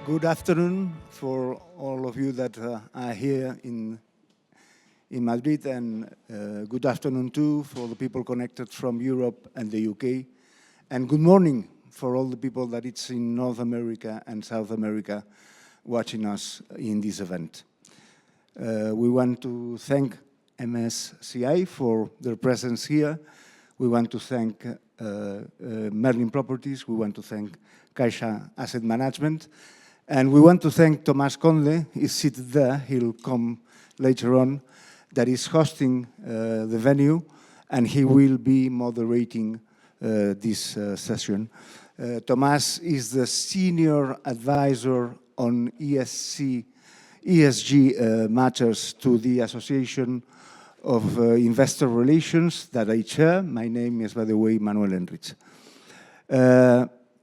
Good afternoon for all of you that are here in Madrid, and good afternoon too for the people connected from Europe and the UK, and good morning for all the people that it's in North America and South America watching us in this event. We want to thank MSCI for their presence here. We want to thank Merlin Properties. We want to thank Caixa Asset Management. And we want to thank Tomás Conde. He's seated there. He'll come later on. That is hosting the venue, and he will be moderating this session. Tomás is the senior advisor on ESG matters to the Association of Investor Relations that I chair. My name is, by the way, Manuel Enrich.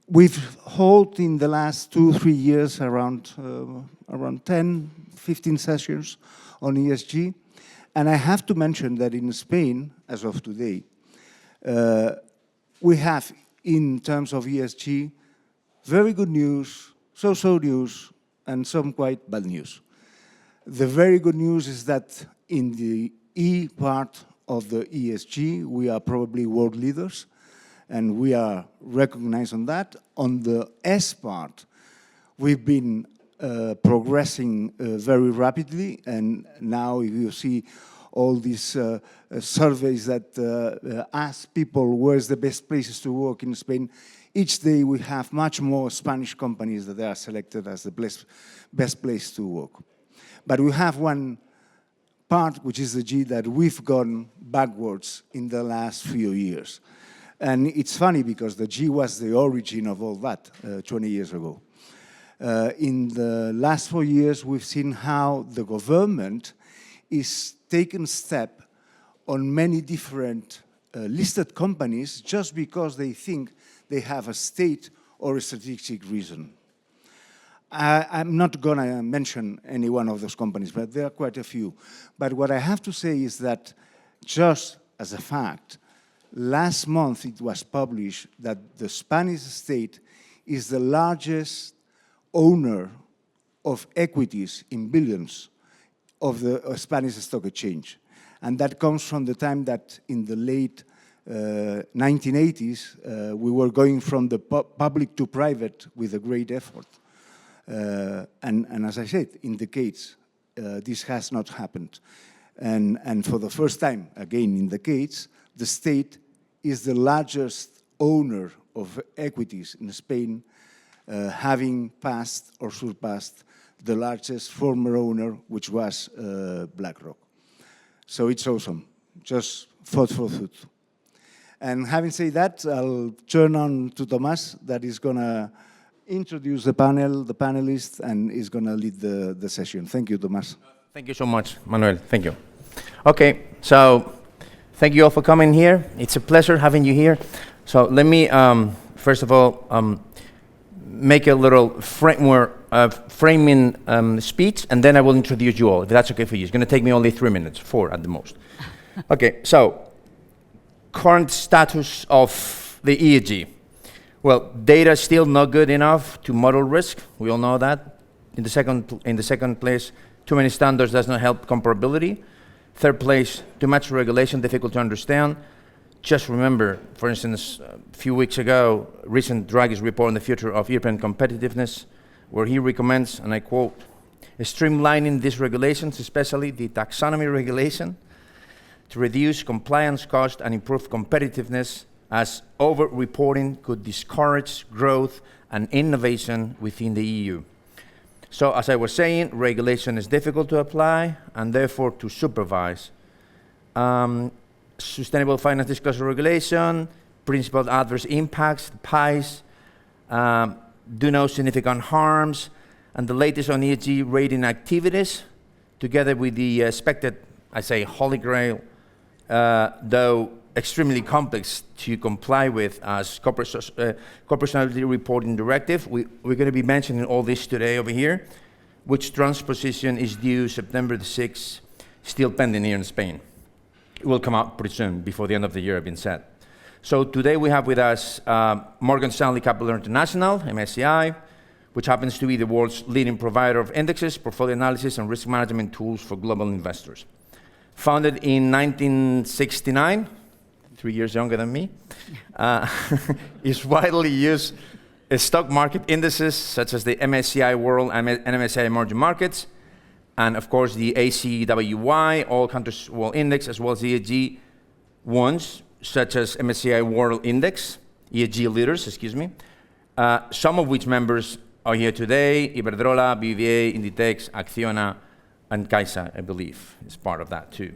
We've held in the last 2-3 years around 10, 15 sessions on ESG. And I have to mention that in Spain, as of today, we have, in terms of ESG, very good news, so-so news, and some quite bad news. The very good news is that in the E part of the ESG, we are probably world leaders, and we are recognized on that. On the S part, we've been progressing very rapidly, and now if you see all these surveys that ask people where's the best places to work in Spain, each day we have much more Spanish companies that are selected as the best place to work. But we have one part, which is the G, that we've gone backwards in the last few years. And it's funny because the G was the origin of all that 20 years ago. In the last 4 years, we've seen how the government is taking step on many different listed companies just because they think they have a state or a strategic reason. I'm not going to mention any one of those companies, but there are quite a few. But what I have to say is that, just as a fact, last month it was published that the Spanish state is the largest owner of equities in billions of the Spanish stock exchange. And that comes from the time that in the late 1980s, we were going from the public to private with a great effort. And as I said, in decades, this has not happened. And for the first time, again, in decades, the state is the largest owner of equities in Spain, having passed or surpassed the largest former owner, which was BlackRock. So it's awesome, just food for thought. And having said that, I'll turn on to Tomás, that is going to introduce the panel, the panelists, and is going to lead the session. Thank you, Tomás. Thank you so much, Manuel. Thank you. Okay, so thank you all for coming here. It's a pleasure having you here. So let me, first of all, make a little framing speech, and then I will introduce you all, if that's okay for you. It's going to take me only 3 minutes, 4 at the most. Okay, so current status of the ESG. Well, data is still not good enough to model risk. We all know that. In the second place, too many standards does not help comparability. Third place, too much regulation, difficult to understand. Just remember, for instance, a few weeks ago, recent Draghi's report on the future of European competitiveness, where he recommends, and I quote, streamlining these regulations, especially the taxonomy regulation, to reduce compliance cost and improve competitiveness, as over-reporting could discourage growth and innovation within the EU. So, as I was saying, regulation is difficult to apply and therefore to supervise. Sustainable Finance Disclosure Regulation, Principal Adverse Impacts, PIEs, do no significant harms, and the latest on ESG rating activities, together with the expected, I say, holy grail, though extremely complex to comply with as corporate sustainability reporting directive. We're going to be mentioning all this today over here, which transposition is due September the 6th, still pending here in Spain. It will come out pretty soon, before the end of the year, I've been said. So today we have with us Morgan Stanley Capital International, MSCI. which happens to be the world's leading provider of indexes, portfolio analysis, and risk management tools for global investors. Founded in 1969, 3 years younger than me, is widely used stock market indices such as the MSCI World and MSCI Emerging Markets, and of course the ACWY, All Countries World Index, as well as ESG ones such as MSCI World Index, ESG leaders, excuse me, some of which members are here today: Iberdrola, BBVA, Inditex, Acciona, and Caixa, I believe, is part of that too.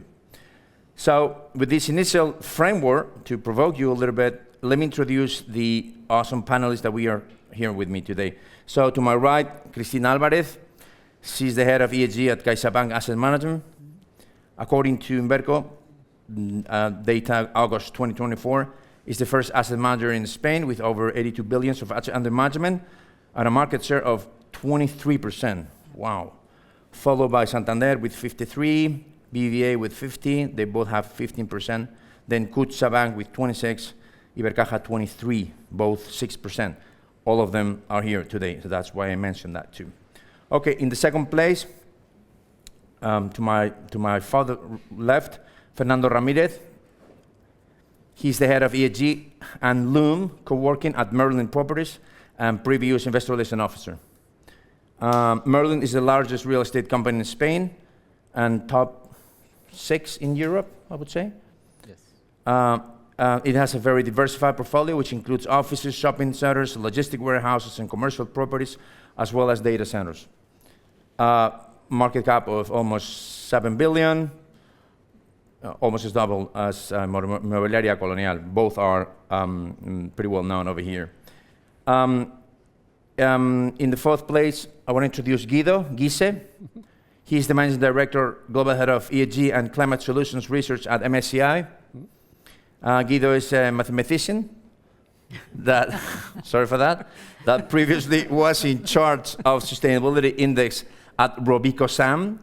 So with this initial framework, to provoke you a little bit, let me introduce the awesome panelists that we are here with me today. So to my right, Cristina Alvarez. She's the head of ESG at CaixaBank Asset Management. According to Inverco, data August 2024, is the first asset manager in Spain with over 82 billion of assets under management and a market share of 23%. Wow. Followed by Santander with 53, BBVA with 50, they both have 15%. Then CaixaBank with 26, Ibercaja 23, both 6%. All of them are here today, so that's why I mentioned that too. Okay, in the second place, to my far left, Fernando Ramirez. He's the head of ESG and Loom co-working at Merlin Properties and previous investor relation officer. Merlin is the largest real estate company in Spain and top 6 in Europe, I would say. Yes. It has a very diversified portfolio, which includes offices, shopping centers, logistic warehouses, and commercial properties, as well as data centers. Market cap of almost 7 billion, almost as double as Mobiliaria Colonial. Both are pretty well known over here. In the fourth place, I want to introduce Guido Giese. He's the managing director, global head of ESG and climate solutions research at MSCI. Guido is a mathematician that, sorry for that previously was in charge of sustainability index at RobecoSAM.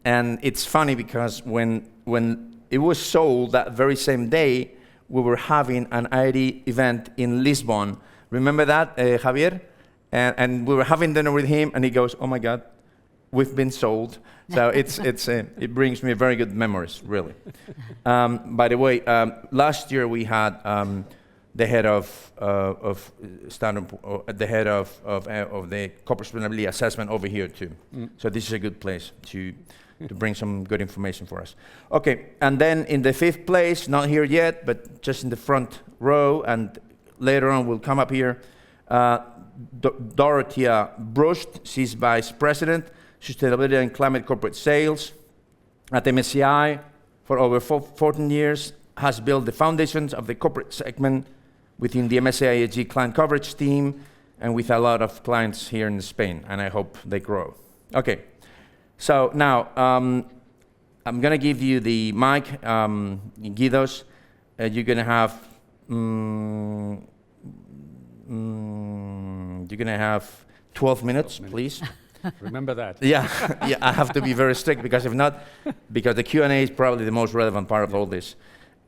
And it's funny because when it was sold that very same day, we were having an AERI event in Lisbon. Remember that, Javier? And we were having dinner with him, and he goes, "Oh my God, we've been sold." So it brings me very good memories, really. By the way, last year we had the head of Standard, the head of the corporate sustainability assessment over here too. So this is a good place to bring some good information for us. Okay, and then in the fifth place, not here yet, but just in the front row, and later on we'll come up here, Dorothea Brust. She's Vice President, Sustainability and Climate Corporate Sales at MSCI for over 14 years, has built the foundations of the corporate segment within the MSCI ESG client coverage team, and with a lot of clients here in Spain, and I hope they grow. Okay, so now I'm gonna give you the mic, Guidos. You're gonna have 12 minutes, please. Remember that. Yeah, yeah, I have to be very strict because if not, because the Q&A is probably the most relevant part of all this.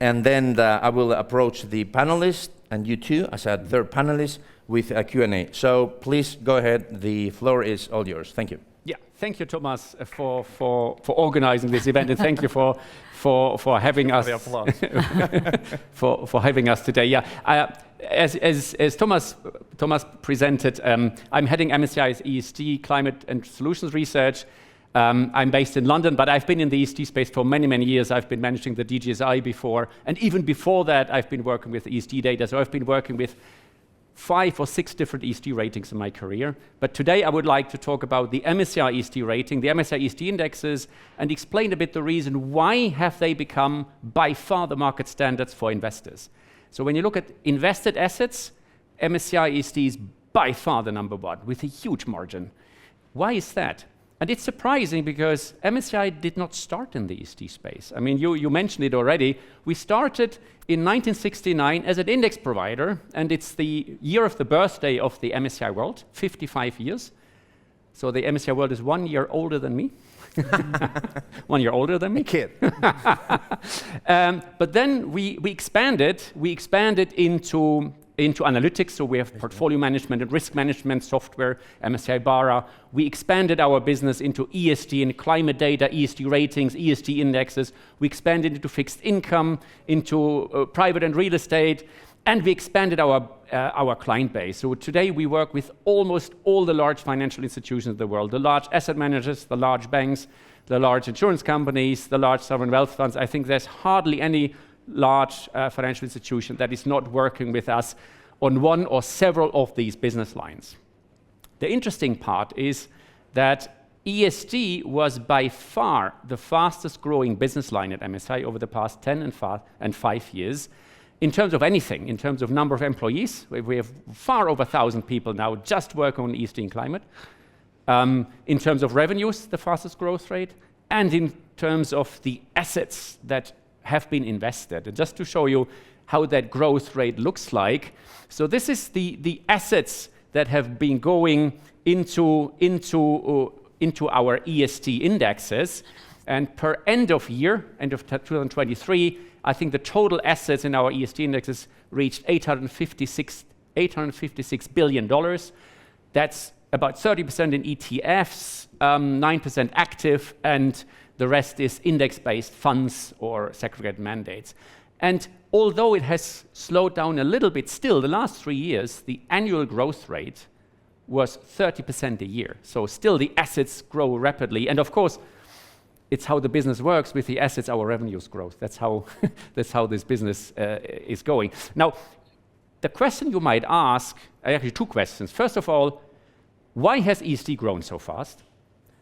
And then I will approach the panelists and you too as a third panelist with a Q&A. So please go ahead. The floor is all yours. Thank you. Yeah, thank you, Thomas, for organizing this event, and thank you for having us. for having us today. Yeah, as Thomas presented, I'm heading MSCI's ESG Climate and Solutions Research. I'm based in London, but I've been in the ESG space for many, many years. I've been managing the DGSI before, and even before that, I've been working with ESG data. So I've been working with 5 or 6 different ESG ratings in my career. But today I would like to talk about the MSCI ESG rating, the MSCI ESG indexes, and explain a bit the reason why have they become by far the market standards for investors. So when you look at invested assets, MSCI ESG is by far the number 1 with a huge margin. Why is that? And it's surprising because MSCI did not start in the ESG space. I mean, you mentioned it already. We started in 1969 as an index provider, and it's the year of the birthday of the MSCI World, 55 years. So the MSCI World is 1 year older than me. 1 year older than me. Kid. But then we expanded into into analytics, so we have portfolio management and risk management software, MSCI Bara. We expanded our business into ESG and climate data, ESG ratings, ESG indexes. We expanded into fixed income, into private and real estate, and we expanded our client base. So today we work with almost all the large financial institutions in the world, the large asset managers, the large banks, the large insurance companies, the large sovereign wealth funds. I think there's hardly any large financial institution that is not working with us on one or several of these business lines. The interesting part is that ESG was by far the fastest growing business line at MSCI over the past 10 and 5 years. In terms of anything, in terms of number of employees, we have far over 1,000 people now just working on ESG and climate. In terms of revenues, the fastest growth rate, and in terms of the assets that have been invested. And just to show you how that growth rate looks like, so this is the assets that have been going into our ESG indexes, and per end of year, end of 2023, I think the total assets in our ESG indexes reached $856 billion. That's about 30% in ETFs, 9% active, and the rest is index-based funds or segregated mandates. And although it has slowed down a little bit still, the last 3 years, the annual growth rate was 30% a year. So still the assets grow rapidly. And of course, it's how the business works. With the assets, our revenues grow. That's how this business is going. Now, the question you might ask, actually two questions. First of all, why has ESG grown so fast?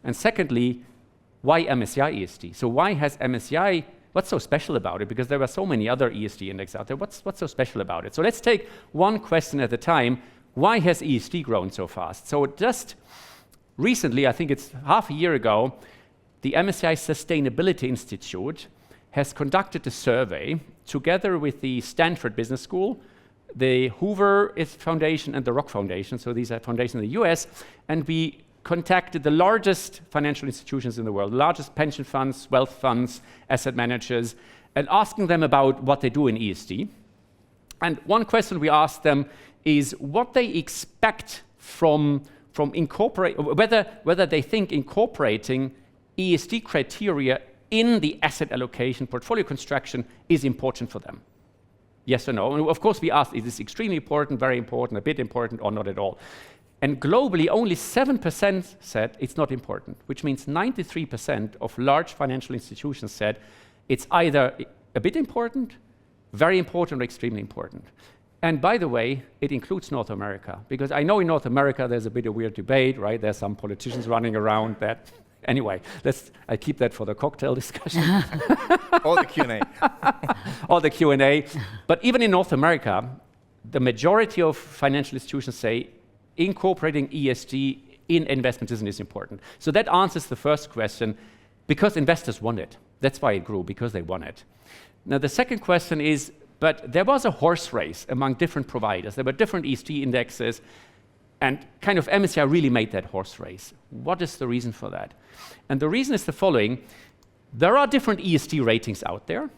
And secondly, why MSCI ESG? So why has MSCI, what's so special about it? Because there are so many other ESG indexes out there. What's so special about it? So let's take one question at a time. Why has ESG grown so fast? So just recently, I think it's half a year ago, the MSCI Sustainability Institute has conducted a survey together with the Stanford Business School, the Hoover Foundation, and the Rock Foundation. So these are foundations in the US. And we contacted the largest financial institutions in the world, the largest pension funds, wealth funds, asset managers, and asking them about what they do in ESG. And one question we asked them is what they expect from incorporate, whether they think incorporating ESG criteria in the asset allocation portfolio construction is important for them. Yes or no? And of course we asked, is this extremely important, very important, a bit important, or not at all? And globally, only 7% said it's not important, which means 93% of large financial institutions said it's either a bit important, very important, or extremely important. And by the way, it includes North America, because I know in North America there's a bit of weird debate, right? There's some politicians running around that. Anyway, I keep that for the cocktail discussion. Or the Q&A. Or the Q&A. But even in North America, the majority of financial institutions say incorporating ESG in investment is important. So that answers the first question, because investors want it. That's why it grew, because they want it. Now the second question is, but there was a horse race among different providers. There were different ESG indexes, and kind of MSCI really made that horse race. What is the reason for that? And the reason is the following. There are different ESG ratings out there,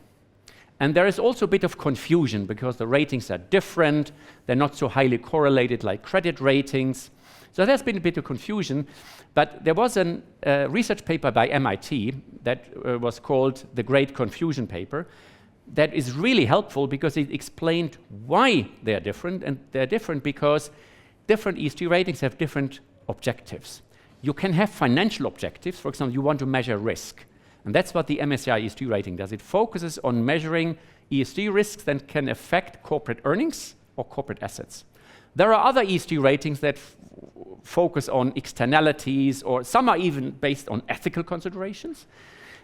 and there is also a bit of confusion because the ratings are different. They're not so highly correlated like credit ratings. So there's been a bit of confusion, but there was a research paper by MIT that was called the Great Confusion Paper that is really helpful because it explained why they're different, and they're different because different ESG ratings have different objectives. You can have financial objectives. For example, you want to measure risk. And that's what the MSCI ESG rating does. It focuses on measuring ESG risks that can affect corporate earnings or corporate assets. There are other ESG ratings that focus on externalities, or some are even based on ethical considerations.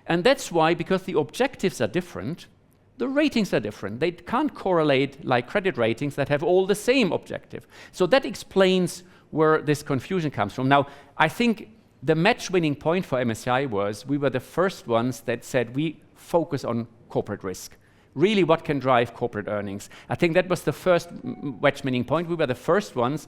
And that's why, because the objectives are different, the ratings are different. They can't correlate like credit ratings that have all the same objective. So that explains where this confusion comes from. Now, I think the match-winning point for MSCI was we were the first ones that said we focus on corporate risk. Really, what can drive corporate earnings? I think that was the first match-winning point. We were the first ones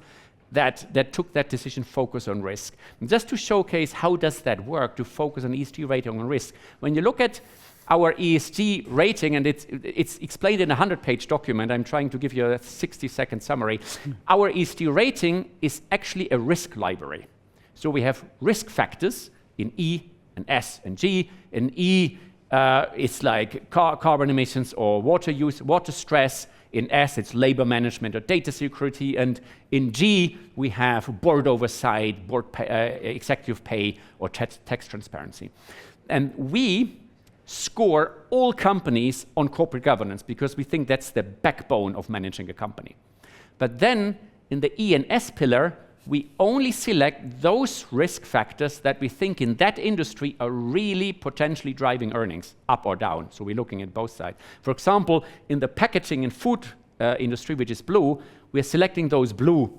that took that decision, focus on risk. And just to showcase how does that work, to focus on ESG rating on risk. When you look at our ESG rating, and it's explained in a 100-page document. I'm trying to give you a 60-second summary. Our ESG rating is actually a risk library. So we have risk factors in E and S and G. In E, it's like carbon emissions or water use, water stress. In S, it's labor management or data security. And in G, we have board oversight, executive pay, or tax transparency. And we score all companies on corporate governance because we think that's the backbone of managing a company. But then in the E and S pillar, we only select those risk factors that we think in that industry are really potentially driving earnings up or down. So we're looking at both sides. For example, in the packaging and food industry, which is blue, we're selecting those blue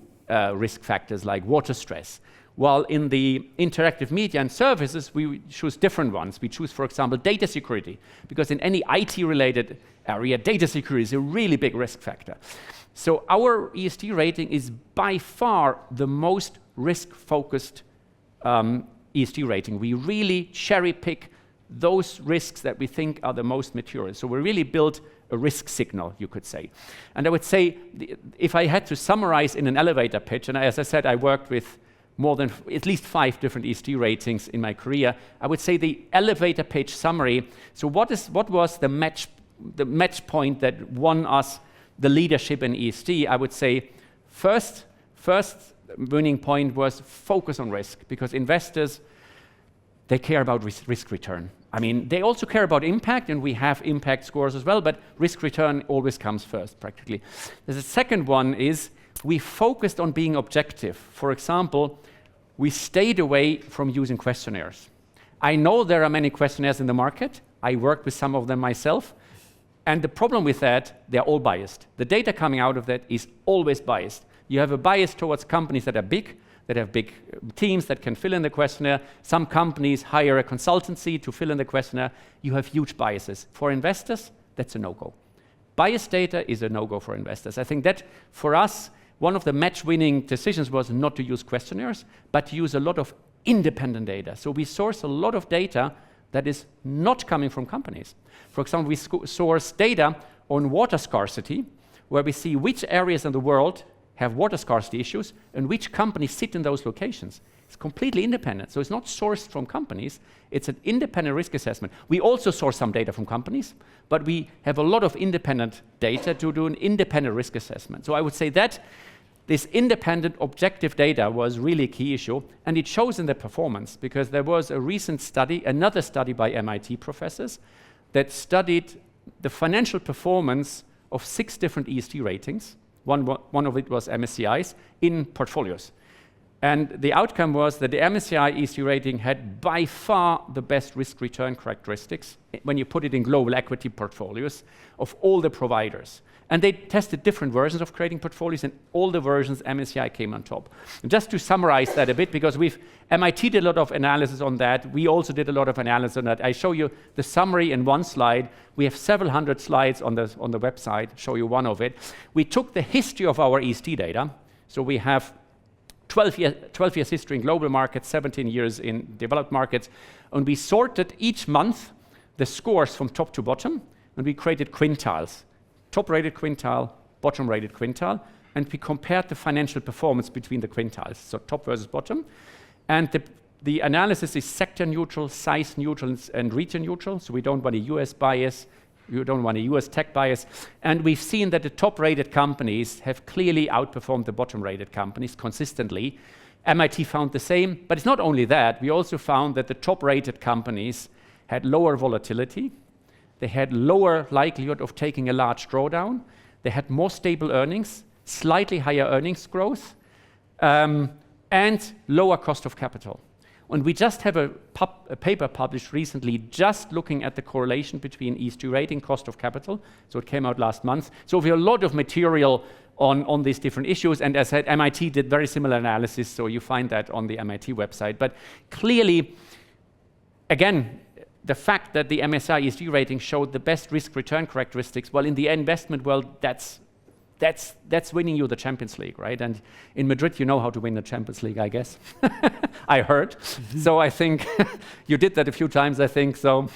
risk factors like water stress. While in the interactive media and services, we choose different ones. We choose, for example, data security, because in any IT-related area, data security is a really big risk factor. So our ESG rating is by far the most risk-focused ESG rating. We really cherry-pick those risks that we think are the most material. So we really build a risk signal, you could say. And I would say, if I had to summarize in an elevator pitch, and as I said, I worked with more than at least 5 different ESG ratings in my career, I would say the elevator pitch summary. So what was the match point that won us the leadership in ESG? I would say first winning point was focus on risk, because investors, they care about risk return. I mean, they also care about impact, and we have impact scores as well, but risk return always comes first, practically. The second one is we focused on being objective. For example, we stayed away from using questionnaires. I know there are many questionnaires in the market. I worked with some of them myself. And the problem with that, they're all biased. The data coming out of that is always biased. You have a bias towards companies that are big, that have big teams that can fill in the questionnaire. Some companies hire a consultancy to fill in the questionnaire. You have huge biases. For investors, that's a no-go. Biased data is a no-go for investors. I think that, for us, one of the match-winning decisions was not to use questionnaires, but to use a lot of independent data. So we source a lot of data that is not coming from companies. For example, we source data on water scarcity, where we see which areas in the world have water scarcity issues and which companies sit in those locations. It's completely independent. So it's not sourced from companies. It's an independent risk assessment. We also source some data from companies, but we have a lot of independent data to do an independent risk assessment. So I would say that this independent, objective data was really a key issue, and it shows in the performance, because there was a recent study, another study by MIT professors, that studied the financial performance of 6 different ESG ratings. One of it was MSCI's, in portfolios. And the outcome was that the MSCI ESG rating had by far the best risk-return characteristics when you put it in global equity portfolios of all the providers. And they tested different versions of creating portfolios, and all the versions MSCI came on top. And just to summarize that a bit, because MIT did a lot of analysis on that, we also did a lot of analysis on that. I show you the summary in one slide. We have several hundred slides on the website, show you one of it. We took the history of our ESG data, so we have 12 years history in global markets, 17 years in developed markets, and we sorted each month the scores from top to bottom, and we created quintiles. Top-rated quintile, bottom-rated quintile, and we compared the financial performance between the quintiles, so top versus bottom. And the analysis is sector neutral, size neutral, and region neutral, so we don't want a US bias, you don't want a US tech bias. And we've seen that the top-rated companies have clearly outperformed the bottom-rated companies consistently. MIT found the same, but it's not only that. We also found that the top-rated companies had lower volatility, they had lower likelihood of taking a large drawdown, they had more stable earnings, slightly higher earnings growth, and lower cost of capital. And we just have a paper published recently just looking at the correlation between ESG rating, cost of capital. So it came out last month. So we have a lot of material on these different issues. And as I said, MIT did very similar analysis, so you find that on the MIT website. But clearly, again, the fact that the MSCI ESG rating showed the best risk-return characteristics, well, in the investment world, that's that's winning you the Champions League, right? And in Madrid, you know how to win the Champions League, I guess. I heard. So I think you did that a few times, I think. So,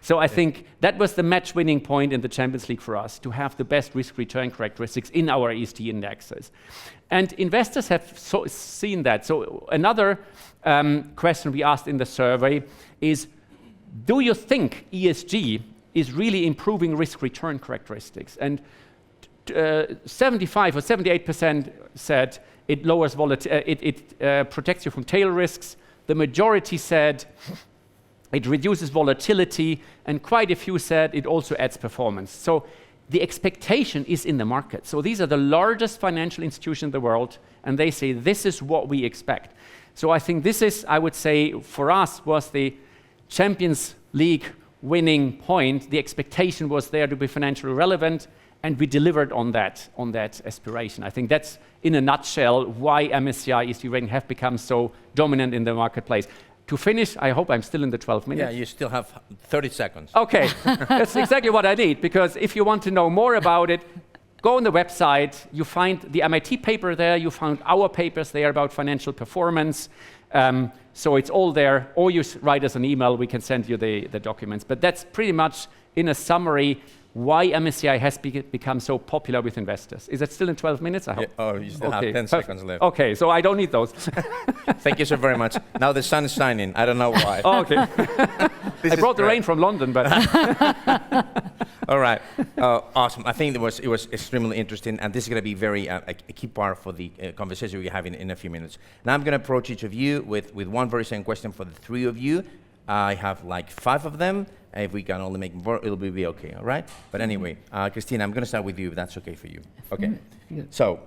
so I think that was the match-winning point in the Champions League for us, to have the best risk-return characteristics in our ESG indexes. And investors have seen that. So another question we asked in the survey is, do you think ESG is really improving risk-return characteristics? And 75 or 78% said it lowers it protects you from tail risks. The majority said it reduces volatility, and quite a few said it also adds performance. So the expectation is in the market. So these are the largest financial institutions in the world, and they say this is what we expect. So I think this is, I would say, for us, was the Champions League winning point. The expectation was there to be financially relevant, and we delivered on that aspiration. I think that's, in a nutshell, why MSCI ESG rating have become so dominant in the marketplace. To finish, I hope I'm still in the 12 minutes. Yeah, you still have 30 seconds. Okay, that's exactly what I need, because if you want to know more about it, go on the website. You find the MIT paper there. You found our papers there about financial performance. So it's all there. Or you write us an email. We can send you the documents. But that's pretty much, in a summary, why MSCI has become so popular with investors. Is that still in 12 minutes? I hope. Yeah, oh, you still have 10 seconds left. Okay, so I don't need those. Thank you so very much. Now the sun is shining. I don't know why. Oh, okay. I brought the rain from London, but... All right. Awesome. I think it was extremely interesting, and this is going to be very a key part for the conversation we're having in a few minutes. Now I'm going to approach each of you with one very same question for the three of you. I have like 5 of them. If we can only make more, it'll be okay, all right? But anyway, Christina, I'm going to start with you, if that's okay for you. Okay. So,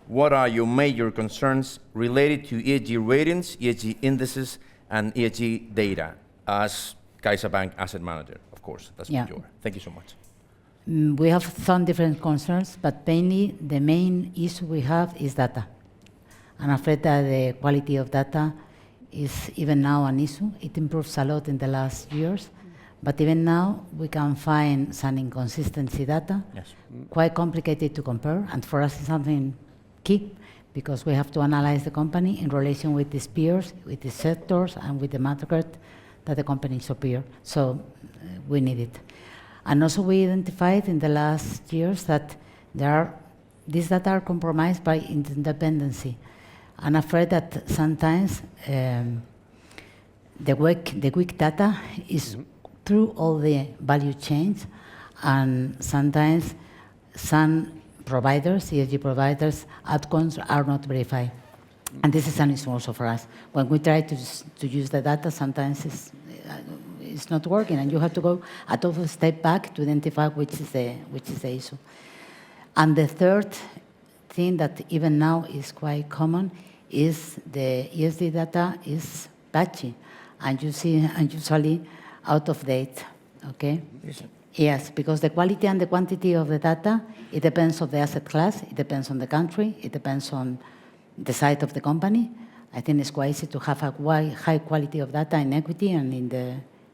what are your major concerns related to ESG ratings, ESG indices, and ESG data as CaixaBank asset manager, of course? That's what you are. Thank you so much. We have some different concerns, but mainly the main issue we have is data. I'm afraid that the quality of data is even now an issue. It improves a lot in the last years, but even now we can find some inconsistency data, quite complicated to compare, and for us it's something key, because we have to analyze the company in relation with its peers, with its sectors, and with the market that the company is superior. So we need it. And also we identified in the last years that these data are compromised by independency. I'm afraid that sometimes the weak data is through all the value chains, and sometimes some providers, ESG providers, outcomes are not verified. And this is an issue also for us. When we try to use the data, sometimes it's not working, and you have to go a total step back to identify which is the issue. And the third thing that even now is quite common is the ESG data is patchy, and usually out of date, okay? Yes, because the quality and the quantity of the data, it depends on the asset class, it depends on the country, it depends on the size of the company. I think it's quite easy to have a high quality of data in equity and in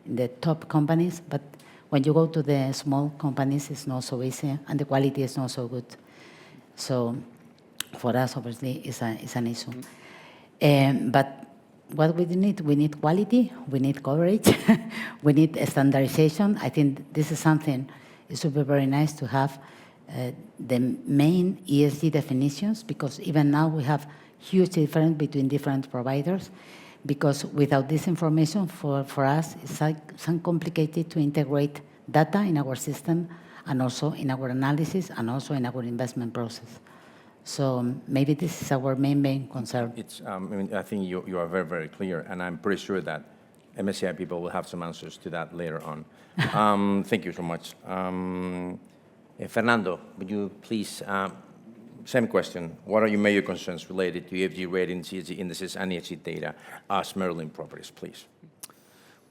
the top companies, but when you go to the small companies, it's not so easy, and the quality is not so good. So for us, obviously, it's an issue. But what we need quality, we need coverage, we need standardization. I think this is something, it would be very nice to have the main ESG definitions, because even now we have huge difference between different providers, because without this information, for us, it's some complicated to integrate data in our system, and also in our analysis, and also in our investment process. So maybe this is our main concern. It's, I think you are very, very clear, and I'm pretty sure that MSCI people will have some answers to that later on. Thank you so much. Fernando, would you please, same question. What are your major concerns related to ESG ratings, ESG indices, and ESG data as Merlin Properties, please?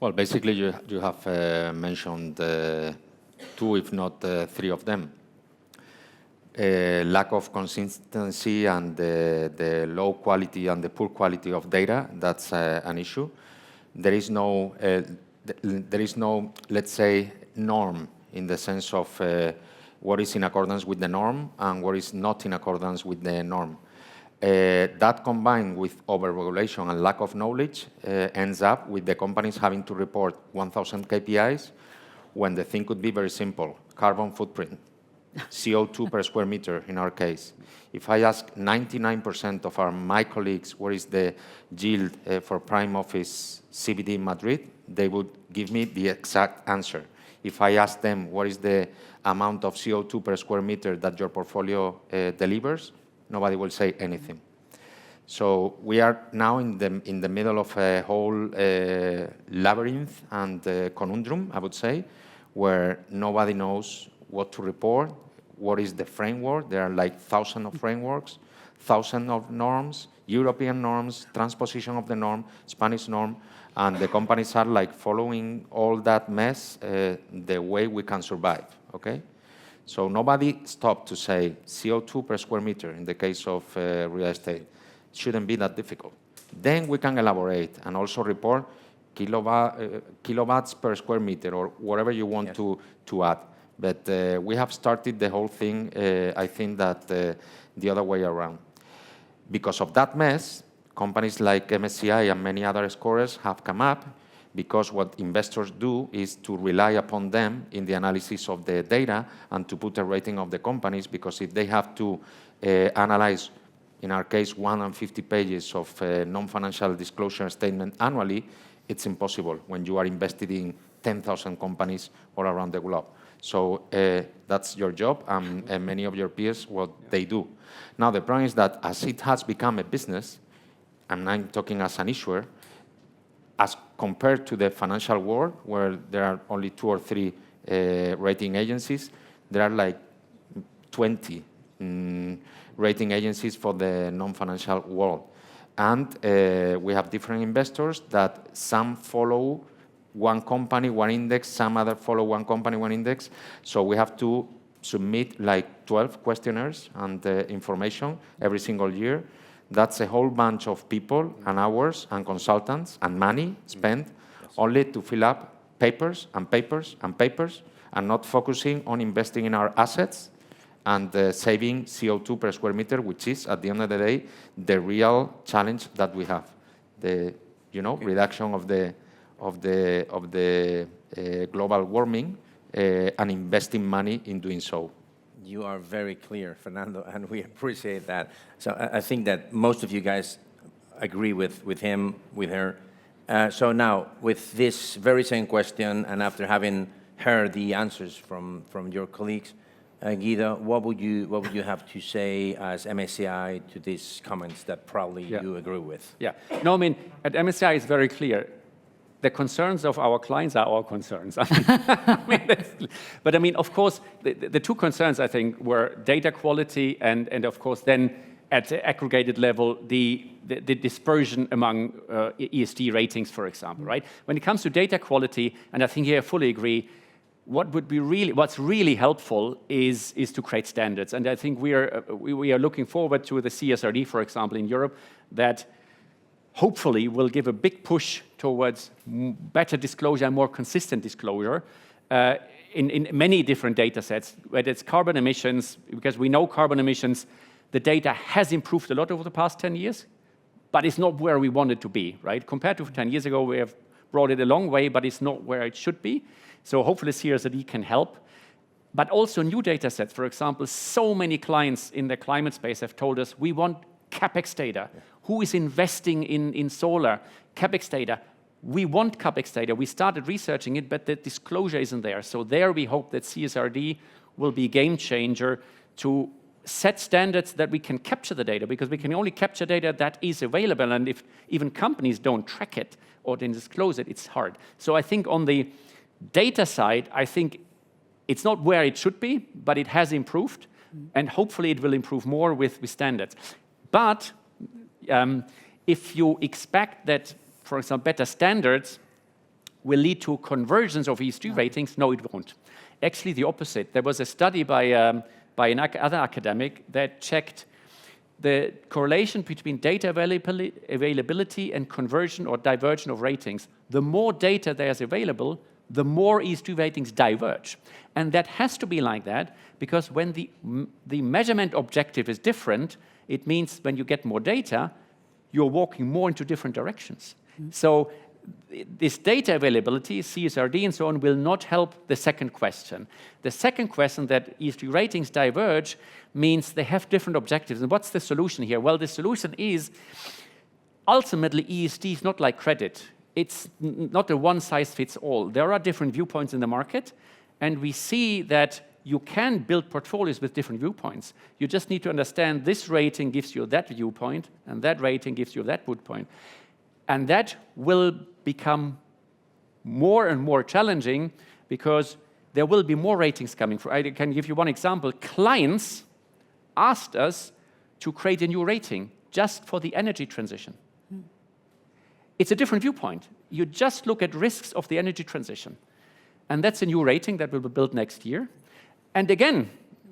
Well, basically, you have mentioned 2, if not 3 of them. Lack of consistency and the low quality and the poor quality of data, that's an issue. There is no, let's say, norm in the sense of what is in accordance with the norm and what is not in accordance with the norm. That combined with overregulation and lack of knowledge ends up with the companies having to report 1,000 KPIs when the thing could be very simple. Carbon footprint, CO2 per square meter in our case. If I ask 99% of my colleagues what is the yield for prime office CBD Madrid, they would give me the exact answer. If I ask them what is the amount of CO2 per square meter that your portfolio delivers, nobody will say anything. So we are now in the middle of a whole labyrinth and conundrum, I would say, where nobody knows what to report, what is the framework. There are like thousands of frameworks, thousands of norms, European norms, transposition of the norm, Spanish norm, and the companies are like following all that mess the way we can survive, okay? So nobody stopped to say CO2 per square meter in the case of real estate. It shouldn't be that difficult. Then we can elaborate and also report kilowatts per square meter or whatever you want to add. But we have started the whole thing, I think that the other way around. Because of that mess, companies like MSCI and many other scorers have come up because what investors do is to rely upon them in the analysis of the data and to put a rating of the companies, because if they have to analyze, in our case, 150 pages of non-financial disclosure statement annually, it's impossible when you are invested in 10,000 companies all around the globe. So that's your job, and many of your peers, what they do. Now, the problem is that as it has become a business, and I'm talking as an issuer, as compared to the financial world, where there are only 2 or 3 rating agencies, there are like 20 rating agencies for the non-financial world. And we have different investors that some follow one company, one index, some other follow one company, one index. So we have to submit like 12 questionnaires and information every single year. That's a whole bunch of people and hours and consultants and money spent only to fill up papers and papers and papers and not focusing on investing in our assets and saving CO2 per square meter, which is, at the end of the day, the real challenge that we have. The reduction of the global warming and investing money in doing so. You are very clear, Fernando, and we appreciate that. So I think that most of you guys agree with him, with her. So now, with this very same question, and after having heard the answers from your colleagues, Guido, what would you have to say as MSCI to these comments that probably you agree with? Yeah. No, I mean, at MSCI it's very clear. The concerns of our clients are our concerns. But I mean, of course, the 2 concerns, I think, were data quality and of course, then at the aggregated level, the dispersion among ESG ratings, for example, right? When it comes to data quality, and I think here I fully agree, what's really helpful is to create standards. And I think we are looking forward to the CSRD, for example, in Europe, that hopefully will give a big push towards better disclosure and more consistent disclosure in many different data sets, whether it's carbon emissions, because we know carbon emissions, the data has improved a lot over the past 10 years, but it's not where we want it to be, right? Compared to 10 years ago, we have brought it a long way, but it's not where it should be. So hopefully CSRD can help. But also new data sets, for example, so many clients in the climate space have told us, we want CapEx data. Who is investing in solar? CapEx data. We want CapEx data. We started researching it, but the disclosure isn't there. So there we hope that CSRD will be a game changer to set standards that we can capture the data, because we can only capture data that is available. And if even companies don't track it or then disclose it, it's hard. So I think on the data side, I think it's not where it should be, but it has improved. And hopefully it will improve more with standards. But if you expect that, for example, better standards will lead to conversions of ESG ratings, no, it won't. Actually, the opposite. There was a study by another academic that checked the correlation between data availability and conversion or diversion of ratings. The more data there is available, the more ESG ratings diverge. And that has to be like that, because when the measurement objective is different, it means when you get more data, you're walking more into different directions. So this data availability, CSRD and so on, will not help the second question. The second question, that ESG ratings diverge, means they have different objectives. And what's the solution here? Well, the solution is, ultimately, ESG is not like credit. It's not a one-size-fits-all. There are different viewpoints in the market, and we see that you can build portfolios with different viewpoints. You just need to understand this rating gives you that viewpoint, and that rating gives you that viewpoint. And that will become more and more challenging, because there will be more ratings coming. I can give you one example. Clients asked us to create a new rating just for the energy transition. It's a different viewpoint. You just look at risks of the energy transition. And that's a new rating that will be built next year. And again,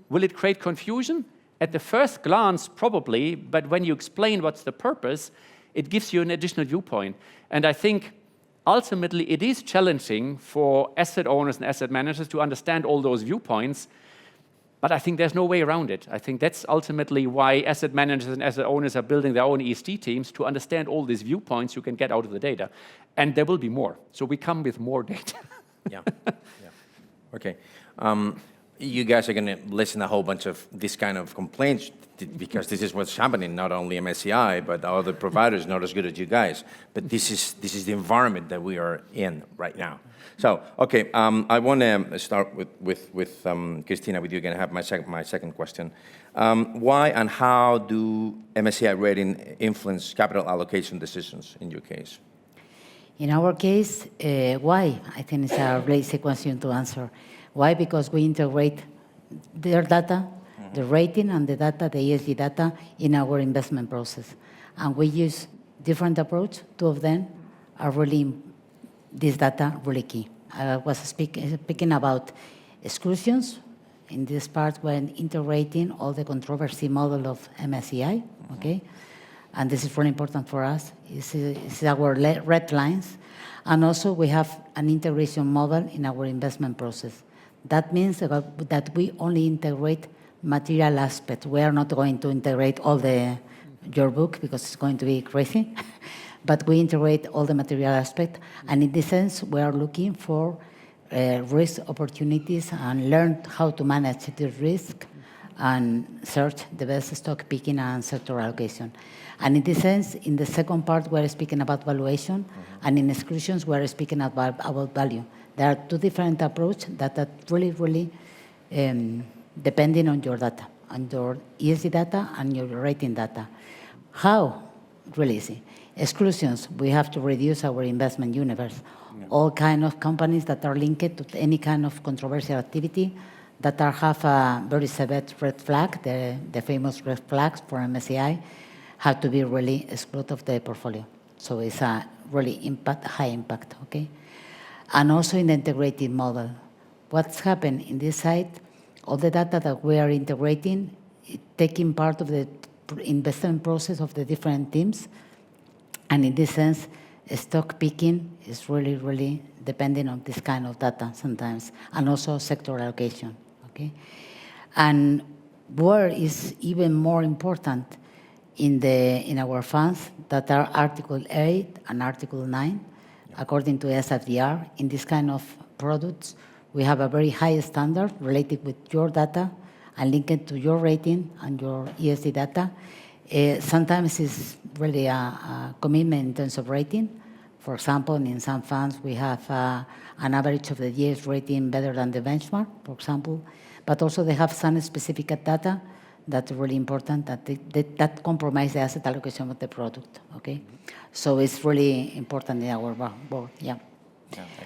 will it create confusion? At the first glance, probably, but when you explain what's the purpose, it gives you an additional viewpoint. And I think ultimately it is challenging for asset owners and asset managers to understand all those viewpoints, but I think there's no way around it. I think that's ultimately why asset managers and asset owners are building their own ESG teams, to understand all these viewpoints you can get out of the data. And there will be more. So we come with more data. Yeah. Okay. You guys are going to listen a whole bunch of this kind of complaints, because this is what's happening. Not only MSCI, but other providers not as good as you guys. But this is the environment that we are in right now. So, okay, I want to start with Cristina, with you. Going to have my second question. Why and how do MSCI rating influence capital allocation decisions in your case? In our case, why? I think it's a really easy question to answer. Why? Because we integrate their data, the rating and the data, the ESG data, in our investment process. And we use different approach. Two of them are really, this data really key. I was speaking about exclusions. In this part, when integrating all the controversy model of MSCI, okay? And this is really important for us. It's our red lines. And also we have an integration model in our investment process. That means that we only integrate material aspects. We are not going to integrate all your book, because it's going to be crazy. But we integrate all the material aspects. And in this sense, we are looking for risk opportunities and learn how to manage the risk and search the best stock picking and sector allocation. And in this sense, in the second part, we're speaking about valuation, and in exclusions, we're speaking about value. There are two different approaches that are really depending on your data, on your ESG data and your rating data. How? Really easy. Exclusions, we have to reduce our investment universe. All kind of companies that are linked to any kind of controversial activity, that have a very severe red flag, the famous red flags for MSCI, have to be really excluded of the portfolio. So it's a really high impact, okay? And also in the integrated model. What's happened in this side, all the data that we are integrating, taking part of the investment process of the different teams. And in this sense, stock picking is really depending on this kind of data sometimes, and also sector allocation, okay? And where is even more important in our funds that are Article 8 and Article 9, according to SFDR. In this kind of products, we have a very high standard related with your data and linked to your rating and your ESG data. Sometimes it's really a commitment in terms of rating. For example, in some funds, we have an average of the year's rating better than the benchmark, for example. But also they have some specific data that's really important, that compromise the asset allocation of the product, okay? So it's really important in our board, yeah.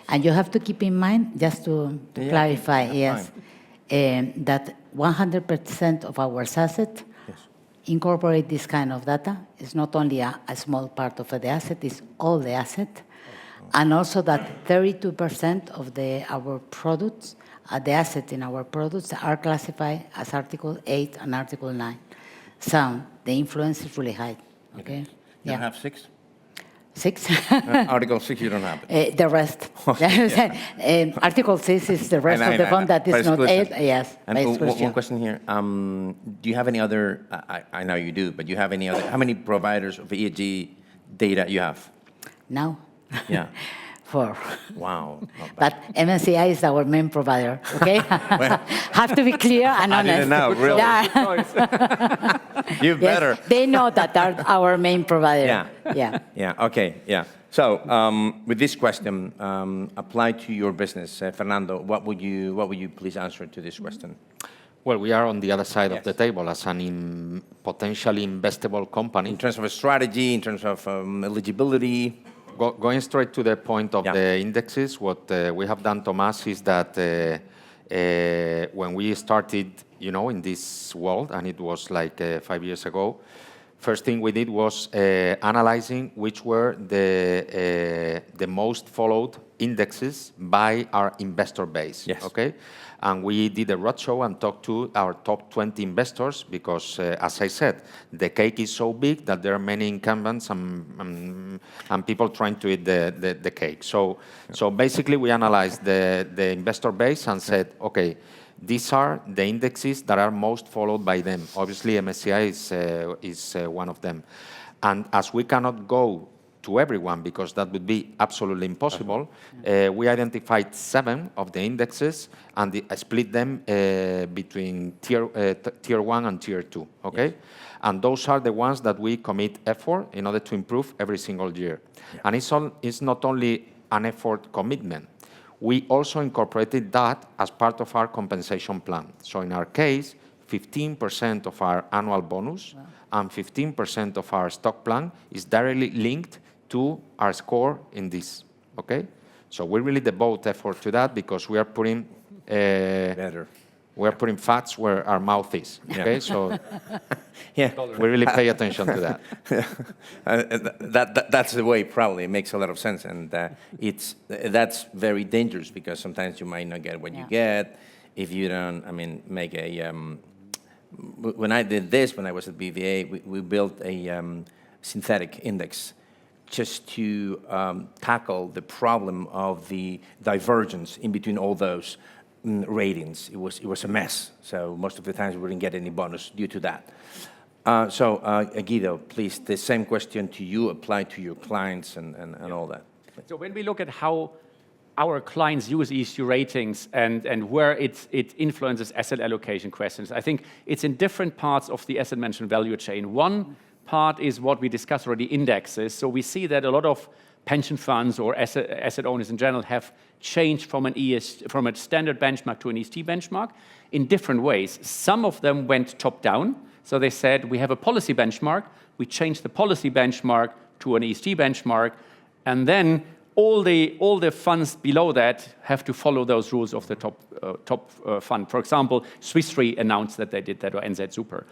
And you have to keep in mind, just to clarify, that 100% of our assets incorporate this kind of data. It's not only a small part of the asset, it's all the asset. And also that 32% of our products, the assets in our products, are classified as Article 8 and Article 9. So the influence is really high, okay? You don't have 6? 6. Article 6, you don't have it. The rest. Article 6 is the rest of the fund that is not 8. Yes. And one question here. Do you have any other, I know you do, but do you have any other, how many providers of ESG data you have? Now. Yeah. 4. Wow. But MSCI is our main provider, okay? Have to be clear and honest. I didn't know, really. Yeah. You better. Yes, they know that are our main provider. Yeah. Yeah. Yeah, okay, yeah. So, with this question applied to your business, Fernando, what would you please answer to this question? Well, we are on the other side Yes. of the table as an potentially investable company. In terms of a strategy, in terms of eligibility? Going straight to the point of Yeah. the indexes, what we have done, Thomas, is that when we started, in this world, and it was like 5 years ago, first thing we did was analyzing which were the most followed indexes by our investor base. Yes. Okay, and we did a roadshow and talked to our top 20 investors because, as I said, the cake is so big that there are many incumbents and people trying to eat the cake. So basically, we analyzed the investor base and said, okay, these are the indexes that are most followed by them. Obviously, MSCI is one of them. And as we cannot go to everyone because that would be absolutely impossible, we identified 7 of the indexes and split them between tier 1 and tier 2, okay? Yes. And those are the ones that we commit effort in order to improve every single year. Yeah. And it's not only an effort commitment. We also incorporated that as part of our compensation plan. So in our case, 15% of our annual bonus and 15% of our stock plan is directly linked to our score in this, okay? So we really devote effort to that because we are putting we're putting fats where our mouth is, okay? Yeah. So yeah, we really pay attention to that. That's the way, probably. It makes a lot of sense. And that's very dangerous because sometimes you might not get what you get if you don't, make a... when I did this, when I was at BVA, we built a synthetic index just to tackle the problem of the divergence in between all those ratings. It was a mess. So most of the times we didn't get any bonus due to that. Guido, please, the same question to you apply to your clients and all that. So when we look at how our clients use ESG ratings and where it influences asset allocation questions, I think it's in different parts of the asset management value chain. One part is what we discussed already, indexes. So we see that a lot of pension funds or asset owners in general have changed from a standard benchmark to an ESG benchmark in different ways. Some of them went top down. So they said, we have a policy benchmark. We changed the policy benchmark to an ESG benchmark. And then all the funds below that have to follow those rules of the top fund. For example, Swiss Re announced that they did that, or NZ Super.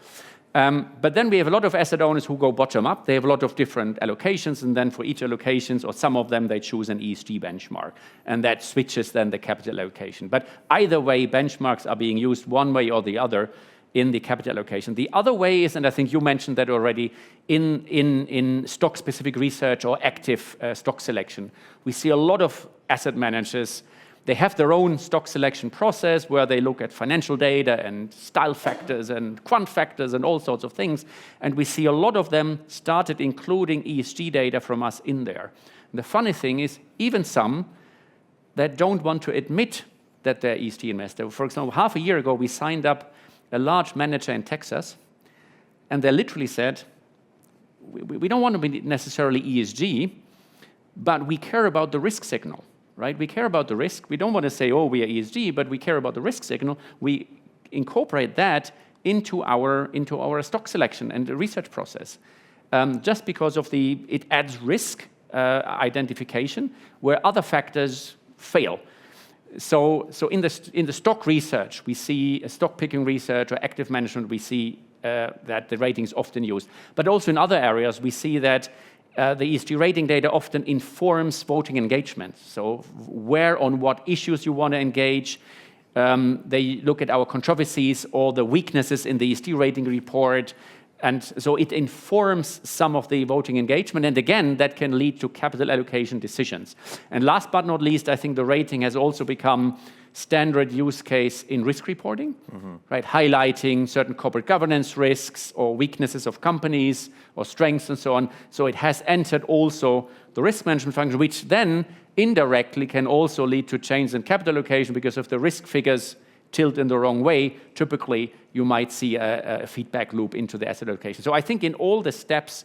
But then we have a lot of asset owners who go bottom up. They have a lot of different allocations, and then for each allocations, or some of them, they choose an ESG benchmark. And that switches then the capital allocation. But either way, benchmarks are being used one way or the other in the capital allocation. The other way is, and I think you mentioned that already, in stock-specific research or active stock selection. We see a lot of asset managers. They have their own stock selection process where they look at financial data and style factors and quant factors and all sorts of things. And we see a lot of them started including ESG data from us in there. And the funny thing is, even some that don't want to admit that they're ESG investor. For example, half a year ago, we signed up a large manager in Texas, and they literally said, we don't want to be necessarily ESG, but we care about the risk signal. Right? We care about the risk. We don't want to say, oh, we are ESG, but we care about the risk signal. We incorporate that into our stock selection and the research process, just because of it adds risk identification where other factors fail. So in the stock research, we see stock picking research or active management. We see that the rating is often used, but also in other areas, we see that. The ESG rating data often informs voting engagement. So where on what issues you want to engage. They look at our controversies or the weaknesses in the ESG rating report. And so it informs some of the voting engagement. And again, that can lead to capital allocation decisions. And last but not least, I think the rating has also become standard use case in risk reporting, right? Highlighting certain corporate governance risks or weaknesses of companies or strengths and so on. So it has entered also the risk management function, which then indirectly can also lead to change in capital allocation, because if the risk figures tilt in the wrong way, typically you might see a feedback loop into the asset allocation. So I think in all the steps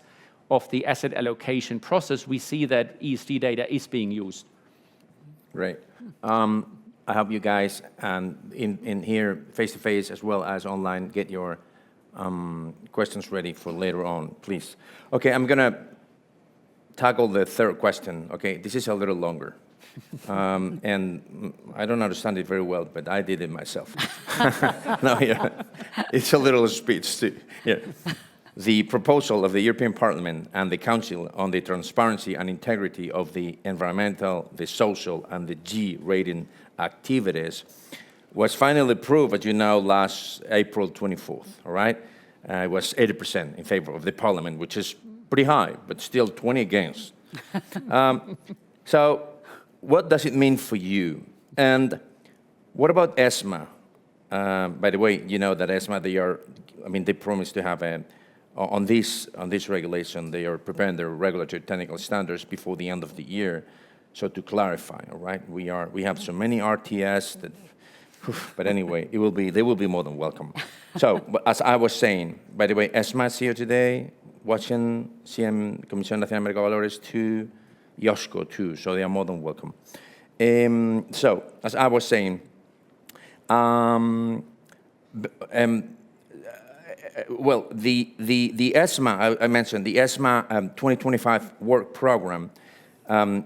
of the asset allocation process, we see that ESG data is being used. Great. I hope you guys, and in here, face-to-face as well as online, get your questions ready for later on, please. Okay, I'm going to tackle the third question. Okay, this is a little longer. And I don't understand it very well, but I did it myself. No, yeah, it's a little speech too. Yeah. The proposal of the European Parliament and the Council on the transparency and integrity of the environmental, the social, and the G rating activities was finally approved, as you know, last April 24th, all right? It was 80% in favor of the Parliament, which is pretty high, but still 20 against. So what does it mean for you? And what about ESMA? By the way, you know that ESMA, they promised to have on this regulation, they are preparing their regulatory technical standards before the end of the year. So to clarify, all right, we have so many RTS that, but anyway, they will be more than welcome. So, but as I was saying, by the way, ESMA is here today, watching Comisión Nacional de Mercado de Valores 2, YOSCO 2, so they are more than welcome. So, as I was saying, well, the ESMA, I mentioned, the ESMA 2025 work program,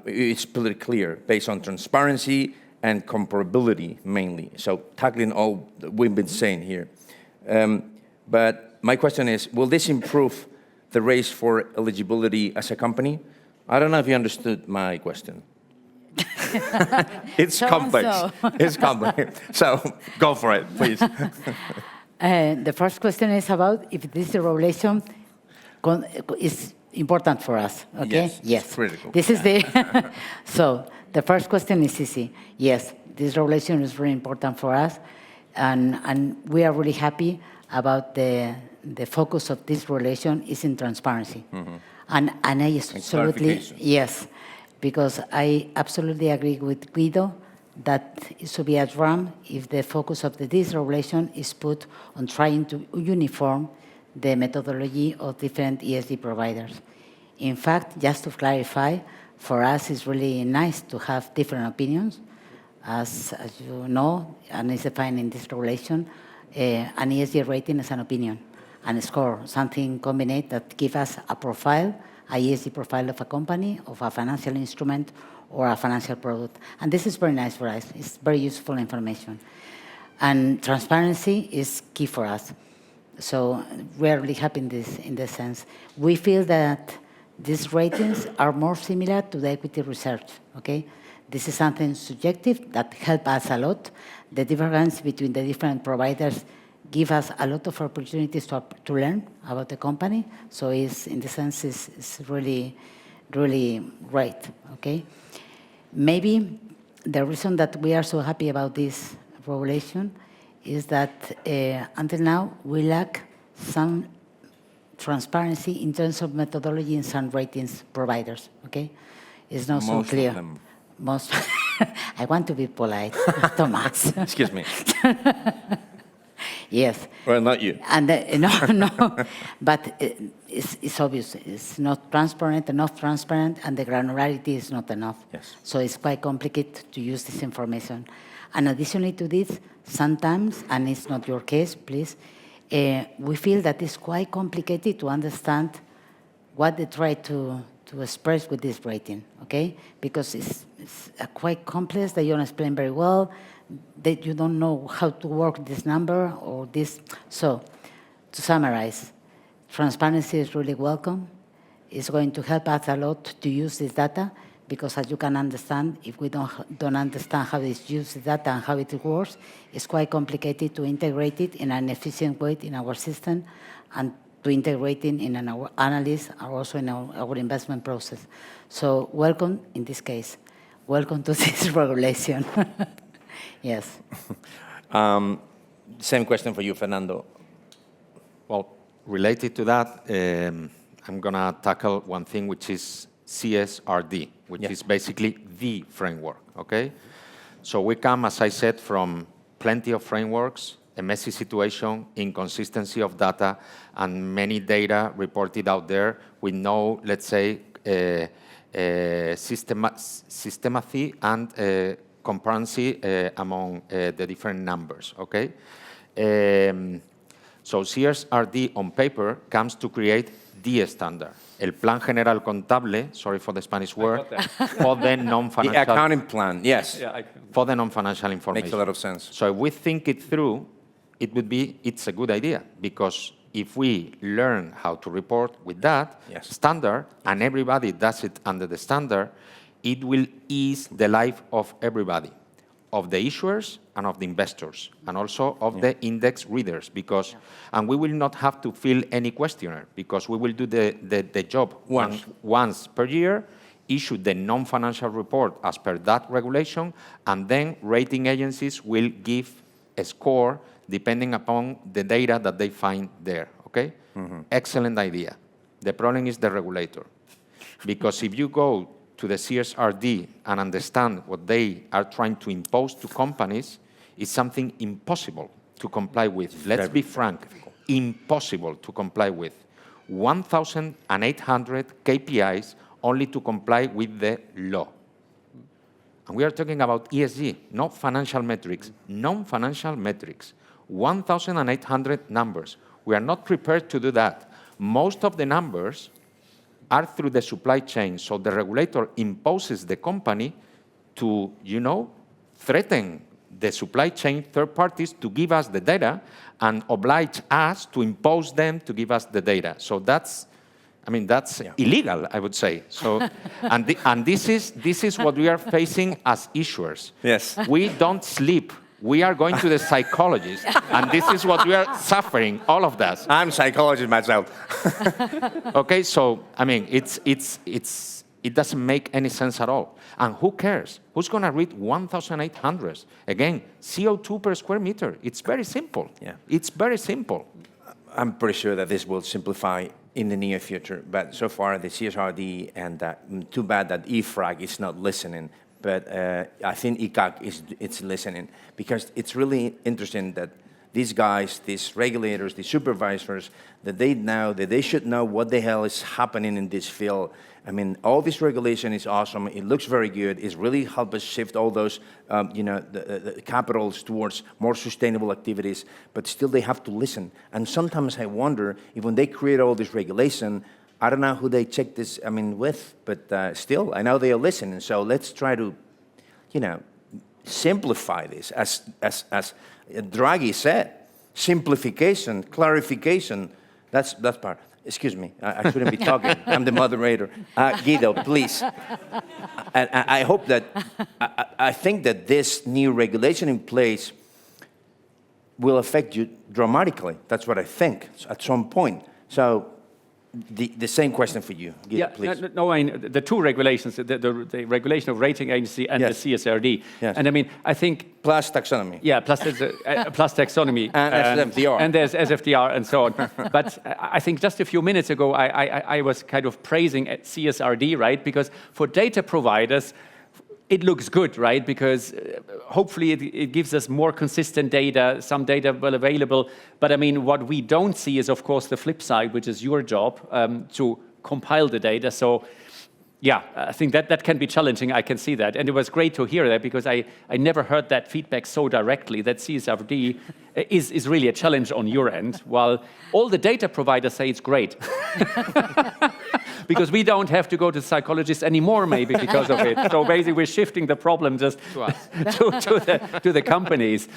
it's pretty clear, based on transparency and comparability mainly. So tackling all we've been saying here. But my question is, will this improve the race for eligibility as a company? I don't know if you understood my question. It's complex. It's complex. So go for it, please. The first question is about if this regulation is important for us, okay? Yes. Critical. This is the, so the first question is easy. Yes, this regulation is very important for us, and we are really happy about the focus of this regulation is in transparency. And I absolutely, yes, because I absolutely agree with Guido that it should be a drum if the focus of this regulation is put on trying to uniform the methodology of different ESG providers. In fact, just to clarify, for us it's really nice to have different opinions. As you know, and it's defined in this regulation, an ESG rating is an opinion, and a score, something combined that gives us a profile, a ESG profile of a company, of a financial instrument, or a financial product. And this is very nice for us. It's very useful information. And transparency is key for us. So we're really happy in this sense. We feel that these ratings are more similar to the equity research, okay? This is something subjective that helps us a lot. The difference between the different providers give us a lot of opportunities to learn about the company. So it's, in the sense, it's really, really great, okay? Maybe the reason that we are so happy about this regulation is that until now we lack some transparency in terms of methodology in some ratings providers, okay? It's not so clear. Most of them. Most, I want to be polite, Thomas. Excuse me. Yes. Well, not you. And no, but it's obvious. It's not transparent, enough transparent, and the granularity is not enough. Yes. So it's quite complicated to use this information. And additionally to this, sometimes, and it's not your case, please, we feel that it's quite complicated to understand what they try to express with this rating, okay? Because it's quite complex, that you don't explain very well, that you don't know how to work this number or this. So, to summarize, transparency is really welcome. It's going to help us a lot to use this data, because as you can understand, if we don't understand how it's used, the data and how it works, it's quite complicated to integrate it in an efficient way in our system and to integrating in our analysis or also in our investment process. So welcome in this case. Welcome to this regulation. Yes. Same question for you, Fernando. Well, related to that, I'm going to tackle one thing, which is CSRD, which is basically the framework, okay? So we come, as I said, from plenty of frameworks, a messy situation, inconsistency of data, and many data reported out there with no, let's say, systemacy and concurrency among the different numbers, okay? So CSRD on paper comes to create the standard. El Plan General Contable, sorry for the Spanish word, for the non-financial... The accounting plan, yes. Yeah, for the non-financial information. Makes a lot of sense. So if we think it through, it's a good idea, because if we learn how to report with that standard, and everybody does it under the standard, it will ease the life of everybody, of the issuers and of the investors, and also of the index readers, because, and we will not have to fill any questionnaire, because we will do the job once per year, issue the non-financial report as per that regulation, and then rating agencies will give a score depending upon the data that they find there, okay? Excellent idea. The problem is the regulator. Because if you go to the CSRD and understand what they are trying to impose to companies, it's something impossible to comply with. Let's be frank, impossible to comply with. 1,800 KPIs only to comply with the law. And we are talking about ESG, not financial metrics, non-financial metrics. 1,800 numbers. We are not prepared to do that. Most of the numbers are through the supply chain, so the regulator imposes the company to, threaten the supply chain third parties to give us the data and oblige us to impose them to give us the data. So that's illegal, I would say. So, and this is what we are facing as issuers. Yes. We don't sleep. We are going to the psychologist, and this is what we are suffering, all of us. I'm a psychologist myself. Okay, so, it doesn't make any sense at all. And who cares? Who's going to read 1,800? Again, CO2 per square meter. It's very simple. Yeah. It's very simple. I'm pretty sure that this will simplify in the near future, but so far the CSRD, and too bad that EFRAG is not listening. But I think ICAC it's listening, because it's really interesting that these guys, these regulators, these supervisors, that they should know what the hell is happening in this field. I mean, all this regulation is awesome. It looks very good. It's really helped us shift all those, the capitals towards more sustainable activities. But still, they have to listen. And sometimes I wonder if when they create all this regulation, I don't know who they check this, with, but still, I know they are listening. So let's try to, simplify this. As Draghi said, simplification, clarification, that's part. Excuse me, I shouldn't be talking. I'm the moderator. Guido, please. And I hope that, I think that this new regulation in place will affect you dramatically. That's what I think, at some point. So, the same question for you, Guido, please. The two regulations, the regulation of rating agency and the CSRD. Yes. And I think... Plus taxonomy. Yeah, plus taxonomy. And SFDR. And there's SFDR and so on. But I think just a few minutes ago, I was kind of praising CSRD, right? Because for data providers, it looks good, right? Because hopefully it gives us more consistent data, some data well available. But what we don't see is, of course, the flip side, which is your job to compile the data. So, yeah, I think that can be challenging. I can see that. And it was great to hear that, because I never heard that feedback so directly, that CSRD is really a challenge on your end, while all the data providers say it's great. Because we don't have to go to psychologists anymore, maybe, because of it. So basically, we're shifting the problem just to us, to the companies.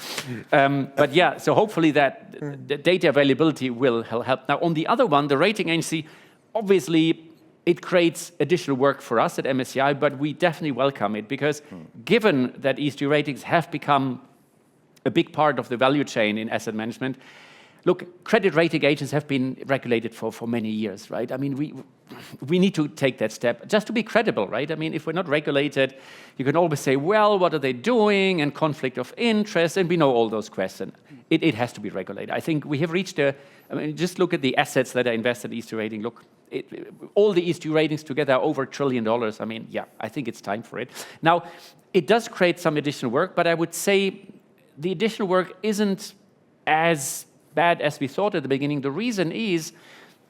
But yeah, so hopefully that the data availability will help. Now, on the other one, the rating agency, obviously, it creates additional work for us at MSCI, but we definitely welcome it, because given that ESG ratings have become a big part of the value chain in asset management, look, credit rating agents have been regulated for many years, right? I mean, we need to take that step just to be credible, right? I mean, if we're not regulated, you can always say, well, what are they doing, and conflict of interest, and we know all those questions. It has to be regulated. I think we have reached I mean, just look at the assets that are invested in ESG rating. Look, all the ESG ratings together are over $1 trillion. I mean, yeah, I think it's time for it. Now, it does create some additional work, but I would say the additional work isn't as bad as we thought at the beginning. The reason is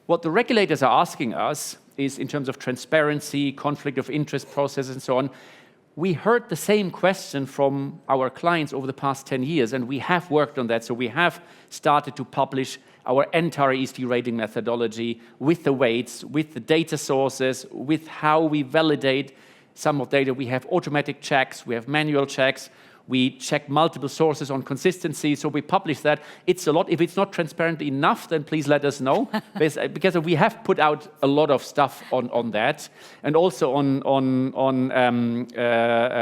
what the regulators are asking us is in terms of transparency, conflict of interest processes, and so on. We heard the same question from our clients over the past 10 years, and we have worked on that. So we have started to publish our entire ESG rating methodology with the weights, with the data sources, with how we validate some of data. We have automatic checks, we have manual checks, we check multiple sources on consistency, so we publish that. It's a lot. If it's not transparent enough, then please let us know, because we have put out a lot of stuff on that, and also on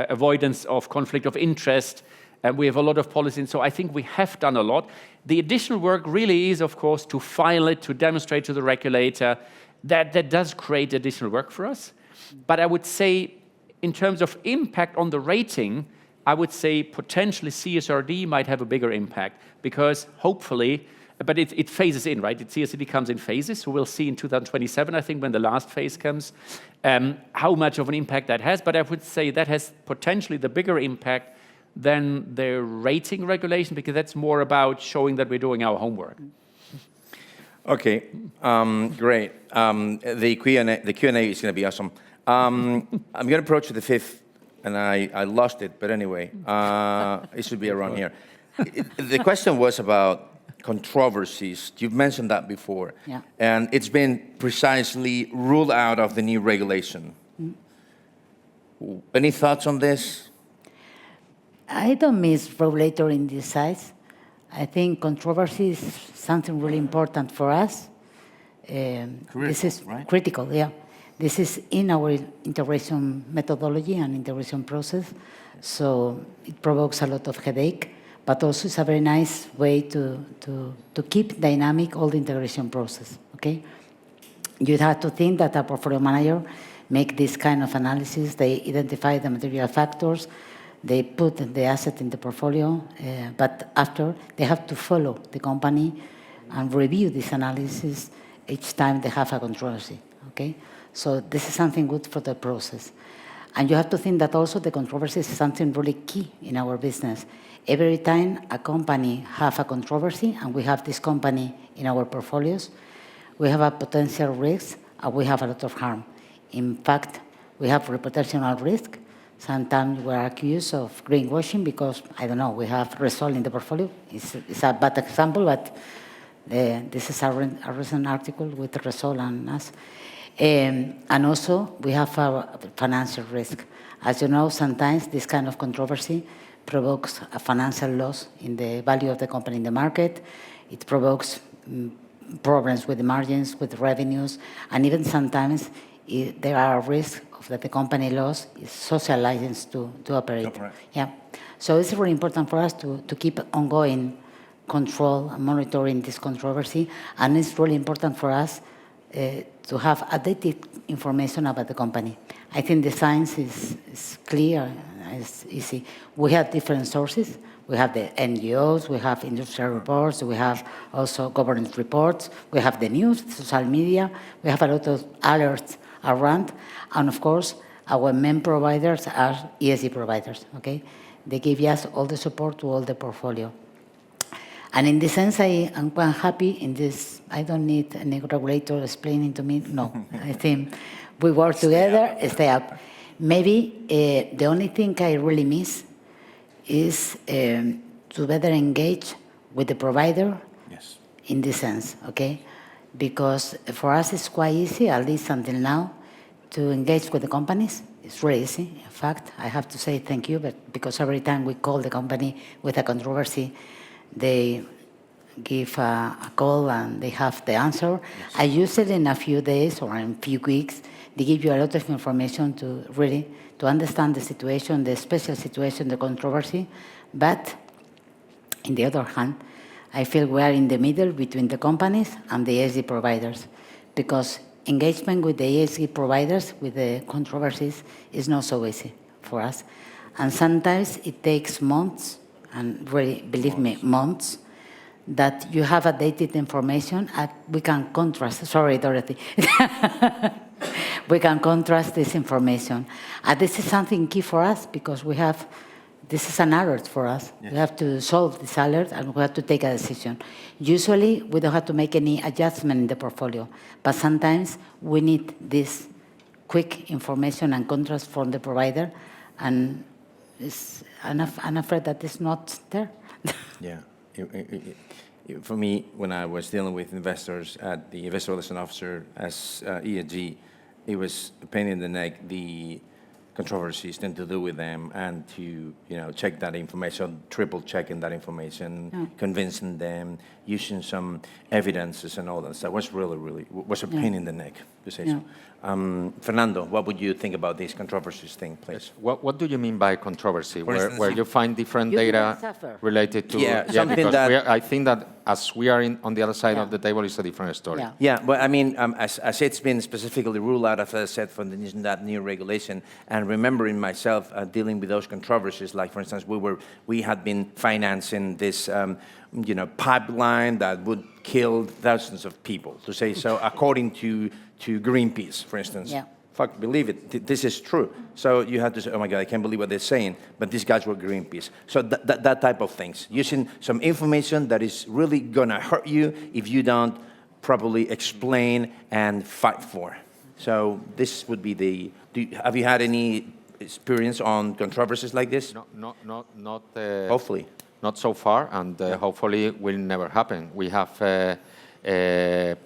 avoidance of conflict of interest. We have a lot of policies, so I think we have done a lot. The additional work really is, of course, to file it, to demonstrate to the regulator. That does create additional work for us. But I would say, in terms of impact on the rating, I would say potentially CSRD might have a bigger impact, because hopefully, but it phases in, right? CSRD comes in phases, so we'll see in 2027, I think, when the last phase comes, how much of an impact that has. But I would say that has potentially the bigger impact than the rating regulation, because that's more about showing that we're doing our homework. Okay, great. The Q&A is going to be awesome. I'm going to approach the fifth, and I lost it, but anyway, it should be around here. The question was about controversies. You've mentioned that before. Yeah. And it's been precisely ruled out of the new regulation. Any thoughts on this? I don't miss regulator in this size. I think controversy is something really important for us. This is right? critical, yeah. This is in our integration methodology and integration process, so it provokes a lot of headache, but also it's a very nice way to keep dynamic all the integration process, okay? You have to think that a portfolio manager make this kind of analysis. They identify the material factors, they put the asset in the portfolio, but after they have to follow the company and review this analysis each time they have a controversy, okay? So this is something good for the process. And you have to think that also the controversy is something really key in our business. Every time a company have a controversy, and we have this company in our portfolios, we have a potential risk and we have a lot of harm. In fact, we have reputational risk. Sometimes we are accused of greenwashing because, I don't know, we have Resol in the portfolio. It's a bad example, but this is a recent article with Resol and us. And also, we have a financial risk. As you know, sometimes this kind of controversy provokes a financial loss in the value of the company in the market. It provokes problems with the margins, with revenues, and even sometimes there are risks that the company lost its social license to operate. Correct. Yeah. So it's really important for us to keep ongoing control and monitoring this controversy, and it's really important for us to have updated information about the company. I think the science is clear, it's easy. We have different sources. We have the NGOs, we have industrial reports, we have also governance reports, we have the news, social media, we have a lot of alerts around, and of course, our main providers are ESG providers, okay? They give us all the support to all the portfolio. And in this sense, I am quite happy in this. I don't need any regulator explaining to me. No, I think we work together, stay up. Maybe the only thing I really miss is to better engage with the provider. Yes. In this sense, okay? Because for us, it's quite easy, at least until now, to engage with the companies. It's really easy. In fact, I have to say thank you, but because every time we call the company with a controversy, they give a call and they have the answer. Yes. I usually in a few days or in a few weeks, they give you a lot of information to really to understand the situation, the special situation, the controversy. But on the other hand, I feel we are in the middle between the companies and the ESG providers, because engagement with the ESG providers, with the controversies, is not so easy for us. And sometimes it takes months, and really, believe me, months, that you have updated information, and we can contrast. Sorry, Dorothy. We can contrast this information. And this is something key for us, because this is an alert for us. Yes. We have to solve this alert, and we have to take a decision. Usually, we don't have to make any adjustment in the portfolio, but sometimes we need this quick information and contrast from the provider, and I'm afraid that it's not there. Yeah. For me, when I was dealing with investors at the Investor Relations Officer as ESG, it was a pain in the neck, the controversies, then to do with them and to check that information, triple checking that information, convincing them, using some evidences and all that stuff. Was really was a pain in the neck, to say so. Fernando, what would you think about these controversies thing, please? What do you mean by controversy? Where you find different data related to... something that... I think that as we are on the other side of the table, it's a different story. Yeah, but I mean, as it's been specifically ruled out, as I said, from that new regulation, and remembering myself dealing with those controversies, like, for instance, we had been financing this pipeline that would kill thousands of people, to say so, according to Greenpeace, for instance. Yeah. Fuck, believe it, this is true. So you have to say, oh my God, I can't believe what they're saying, but these guys were Greenpeace. So that type of things, using some information that is really gonna hurt you if you don't properly explain and fight for. So this would be have you had any experience on controversies like this? Not hopefully. Not so far, and hopefully it will never happen. We have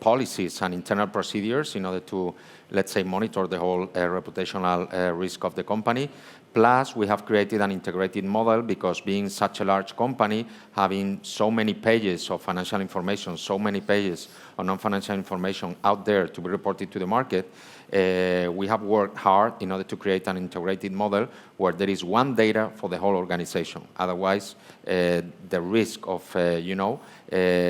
policies and internal procedures in order to, let's say, monitor the whole reputational risk of the company. Plus, we have created an integrated model, because being such a large company, having so many pages of financial information, so many pages of non-financial information out there to be reported to the market, we have worked hard in order to create an integrated model where there is one data for the whole organization. Otherwise, the risk of,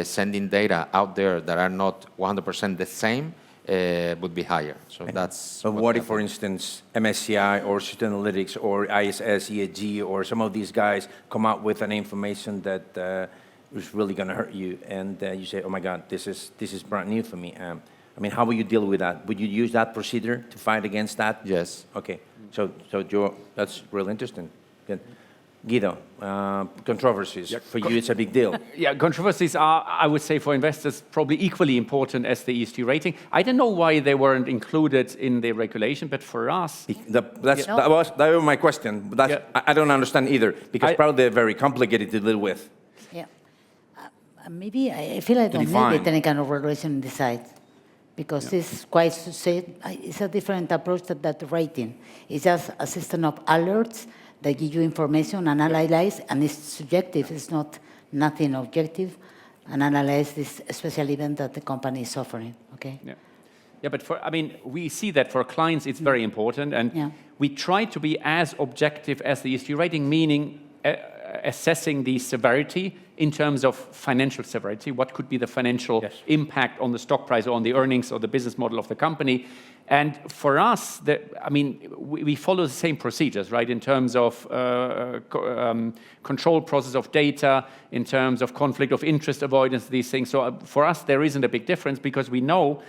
sending data out there that are not 100% the same would be higher. So that's... But what if, for instance, MSCI or Sustainalytics or ISS, ESG, or some of these guys come out with an information that is really going to hurt you, and you say, oh my God, this is brand new for me. I mean, how will you deal with that? Would you use that procedure to fight against that? Yes. Okay. So that's really interesting. Good. Guido, controversies, for you it's a big deal. Yeah, controversies are, I would say, for investors, probably equally important as the ESG rating. I don't know why they weren't included in the regulation, but for us... That was my question. I don't understand either, because probably they're very complicated to deal with. Yeah. Maybe I feel I don't need any kind of regulation inside, because it's quite, it's a different approach to that rating. It's just a system of alerts that give you information and analyze, and it's subjective, it's not nothing objective, and analyze this special event that the company is suffering, okay? Yeah, but we see that for clients it's very important, and we try to be as objective as the ESG rating, meaning assessing the severity in terms of financial severity. What could be the financial impact on the stock price or on the earnings or the business model of the company? And for us, we follow the same procedures, right, in terms of control process of data, in terms of conflict of interest avoidance, these things. So for us, there isn't a big difference, because we know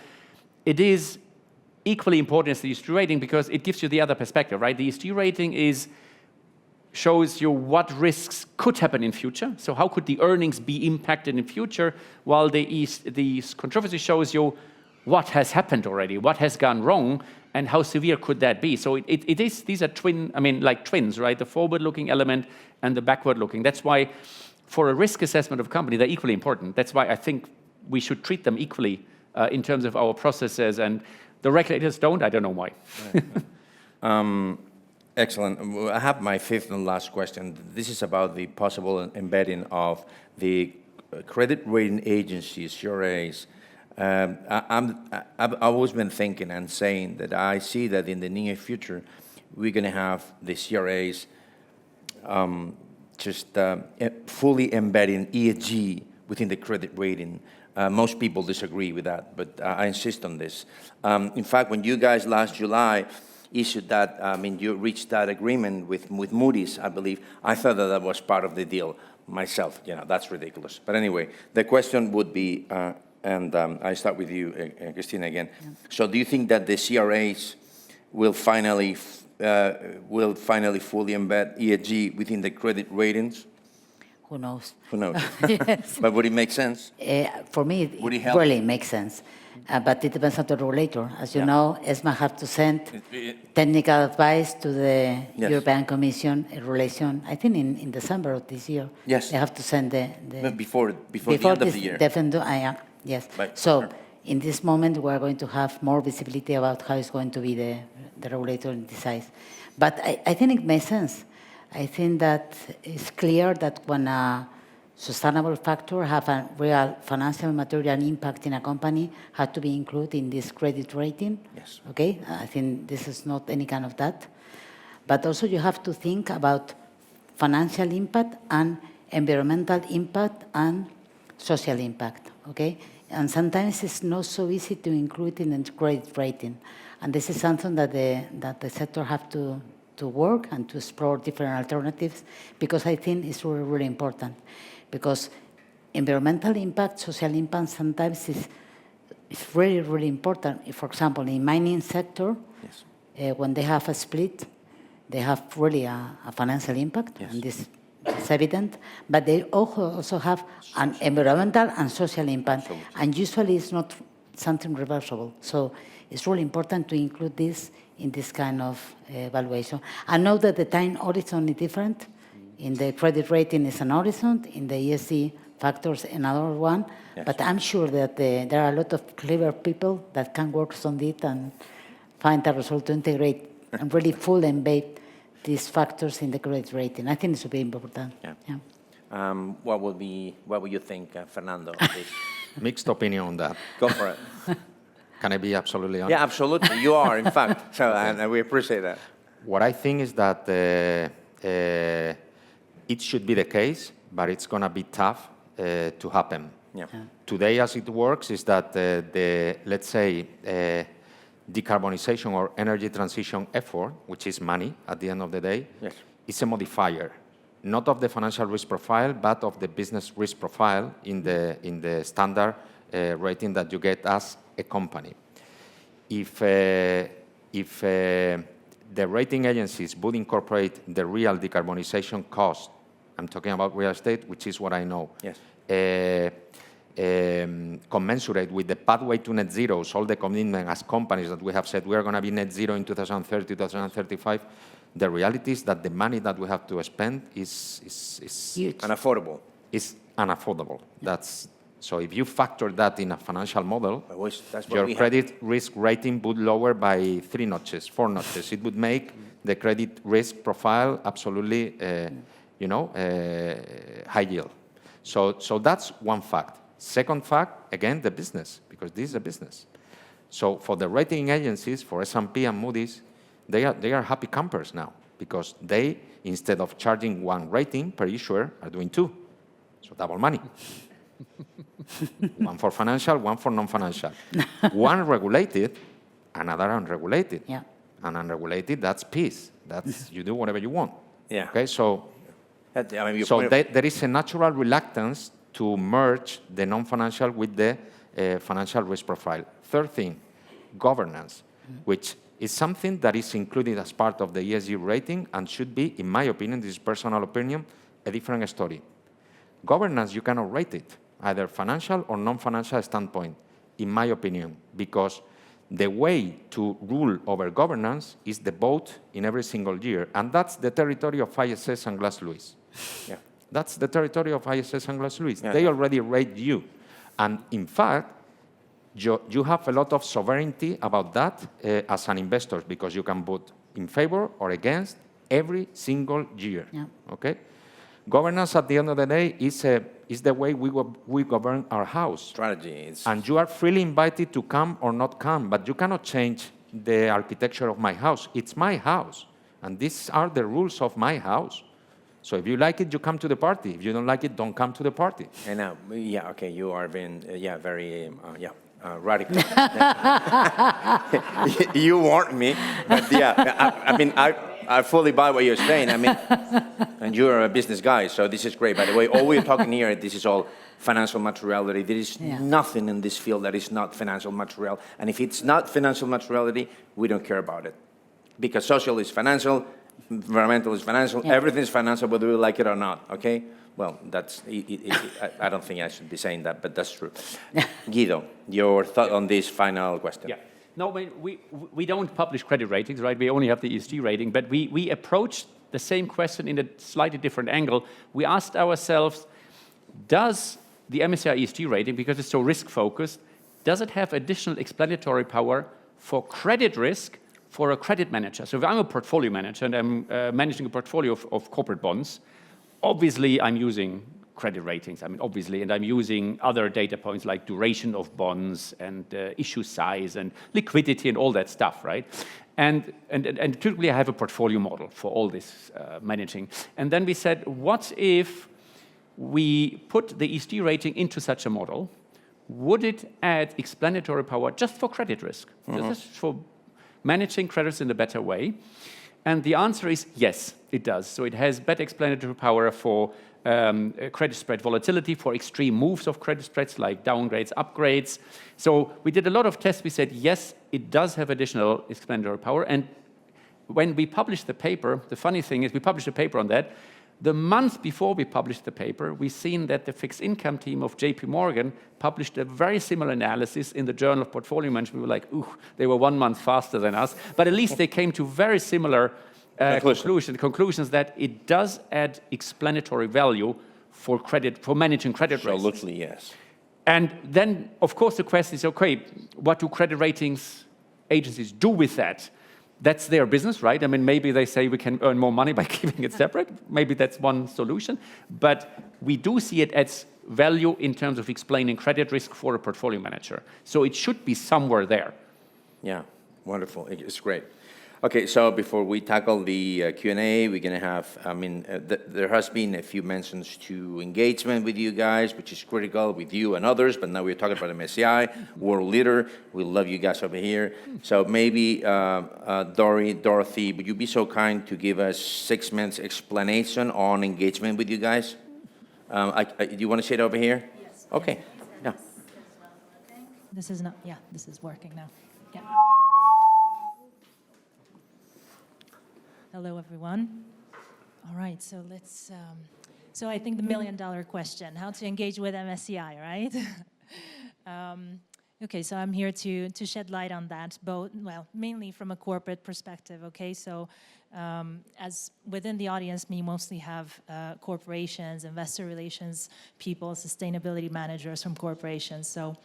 it is equally important as the ESG rating, because it gives you the other perspective, right? The ESG rating shows you what risks could happen in future. So how could the earnings be impacted in future, while the controversy shows you what has happened already, what has gone wrong, and how severe could that be. So these are like twins, right? The forward-looking element and the backward-looking. That's why for a risk assessment of a company, they're equally important. That's why I think we should treat them equally in terms of our processes, and the regulators don't. I don't know why. Excellent. I have my fifth and last question. This is about the possible embedding of the credit rating agencies, CRAs. I've always been thinking and saying that I see that in the near future, we're going to have the CRAs fully embedding ESG within the credit rating. Most people disagree with that, but I insist on this. In fact, when you guys last July issued that, you reached that agreement with Moody's, I believe, I thought that was part of the deal myself. That's ridiculous. But anyway, the question would be, and I start with you, Christina, again. Yeah. So do you think that the CRAs will finally fully embed ESG within the credit ratings? Who knows? Who knows? Yes. But would it make sense? For me, it really makes sense. But it depends on the regulator. As you know, ESMA have to send technical advice to the European Commission in relation, I think in December of this year. Yes. They have to send the before the end of the year. Definitely, yes. Right. So in this moment, we're going to have more visibility about how it's going to be the regulator decides. But I think it makes sense. I think that it's clear that when a sustainable factor have a real financial material impact in a company, had to be included in this credit rating. Yes. Okay, I think this is not any kind of that. But also you have to think about financial impact and environmental impact and social impact. Okay, and sometimes it's not so easy to include in the credit rating, and this is something that the sector have to work and to explore different alternatives, because I think it's really, really important. Because environmental impact, social impact sometimes is really, really important. For example, in mining sector, when they have a split, they have really a financial impact, and this is evident, but they also have an environmental and social impact, Absolutely. and usually it's not something reversible. So it's really important to include this in this kind of evaluation. I know that the time horizon is different. In the credit rating is an horizon, in the ESG factors another one, but I'm sure that there are a lot of clever people that can work on it and find a result to integrate and really full embed these factors in the credit rating. I think it's very important. What would you think, Fernando? Mixed opinion on that. Go for it. Can I be absolutely honest? Yeah, absolutely. You are, in fact. So, and we appreciate that. What I think is that it should be the case, but it's going to be tough to happen. Today, as it works, is that let's say, decarbonization or energy transition effort, which is money at the end of the day, is a modifier, not of the financial risk profile, but of the business risk profile in the standard rating that you get as a company. If the rating agencies would incorporate the real decarbonization cost, I'm talking about real estate, which is what I know, commensurate with the pathway to net zero, all the commitment as companies that we have said we are going to be net zero in 2030, 2035, the reality is that the money that we have to spend is unaffordable. Is unaffordable. So if you factor that in a financial model, your credit risk rating would lower by 3 notches, 4 notches. It would make the credit risk profile absolutely, high yield. So that's one fact. Second fact, again, the business, because this is a business. So for the rating agencies, for S&P and Moody's, they are happy campers now, because they, instead of charging 1 rating per issuer, are doing 2. So double money. 1 for financial, 1 for non-financial. 1 regulated, another unregulated. And unregulated, that's peace. That's you do whatever you want. Okay, so there is a natural reluctance to merge the non-financial with the financial risk profile. Third thing, governance, which is something that is included as part of the ESG rating and should be, in my opinion, this is personal opinion, a different story. Governance, you cannot rate it, either financial or non-financial standpoint, in my opinion, because the way to rule over governance is the vote in every single year, and that's the territory of ISS and Glass Lewis. That's the territory of ISS and Glass Lewis. They already rate you. And in fact, you have a lot of sovereignty about that as an investor, because you can vote in favor or against every single year. Okay? Governance, at the end of the day, is the way we govern our house. Strategy. And you are freely invited to come or not come, but you cannot change the architecture of my house. It's my house, and these are the rules of my house. So if you like it, you come to the party. If you don't like it, don't come to the party. And yeah, okay, you are being very radical. You warned me, but yeah, I mean, I fully buy what you're saying. I mean, and you're a business guy, so this is great. By the way, all we're talking here, this is all financial materiality. There is nothing in this field that is not financial material. And if it's not financial materiality, we don't care about it. Because social is financial, environmental is financial, everything is financial, whether we like it or not, okay? Well, that's, I don't think I should be saying that, but that's true. Guido, your thought on this final question. Yeah. No, we don't publish credit ratings, right? We only have the ESG rating, but we approached the same question in a slightly different angle. We asked ourselves, does the MSCI ESG rating, because it's so risk-focused, does it have additional explanatory power for credit risk for a credit manager? So if I'm a portfolio manager and I'm managing a portfolio of corporate bonds, obviously I'm using credit ratings, I mean, obviously, and I'm using other data points like duration of bonds and issue size and liquidity and all that stuff, right? And typically I have a portfolio model for all this managing. And then we said, what if we put the ESG rating into such a model? Would it add explanatory power just for credit risk, just for managing credits in a better way? And the answer is yes, it does. So it has better explanatory power for credit spread volatility, for extreme moves of credit spreads like downgrades, upgrades. So we did a lot of tests. We said, yes, it does have additional explanatory power. And when we published the paper, the funny thing is we published a paper on that. The month before we published the paper, we seen that the fixed income team of JP Morgan published a very similar analysis in the Journal of Portfolio Management. We were like, ooh, they were 1 month faster than us. But at least they came to very similar conclusions that it does add explanatory value for credit, for managing credit risk. Absolutely, yes. And then, of course, the question is, okay, what do credit ratings agencies do with that? That's their business, right? I mean, maybe they say we can earn more money by keeping it separate. Maybe that's one solution. But we do see it as value in terms of explaining credit risk for a portfolio manager. So it should be somewhere there. Yeah, wonderful. It's great. Okay, so before we tackle the Q&A, we're going to have, I mean, there has been a few mentions to engagement with you guys, which is critical with you and others, but now we're talking about MSCI, world leader. We love you guys over here. So maybe, Dorothy, would you be so kind to give us 6 minutes explanation on engagement with you guys? Do you want to sit over here? Yes. Okay, yeah. This is not, yeah, this is working now. Yeah. Hello, everyone. All right, so let's, so I think the $1 million question, how to engage with MSCI, right? Okay, so I'm here to shed light on that, both, well, mainly from a corporate perspective, okay? So as within the audience, we mostly have corporations, investor relations people, sustainability managers from corporations. So,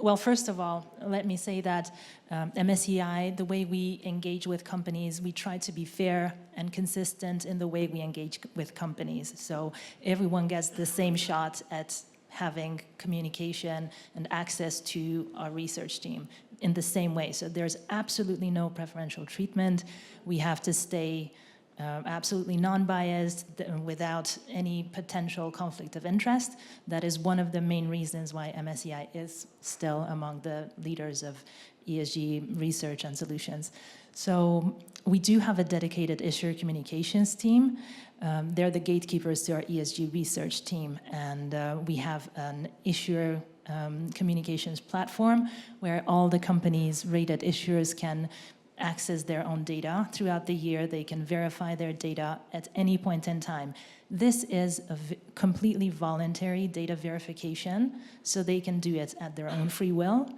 well, first of all, let me say that MSCI, the way we engage with companies, we try to be fair and consistent in the way we engage with companies. So everyone gets the same shot at having communication and access to our research team in the same way. So there's absolutely no preferential treatment. We have to stay absolutely non-biased without any potential conflict of interest. That is one of the main reasons why MSCI is still among the leaders of ESG research and solutions. So we do have a dedicated issuer communications team. They're the gatekeepers to our ESG research team, and we have an issuer communications platform where all the companies rated issuers can access their own data throughout the year. They can verify their data at any point in time. This is a completely voluntary data verification, so they can do it at their own free will.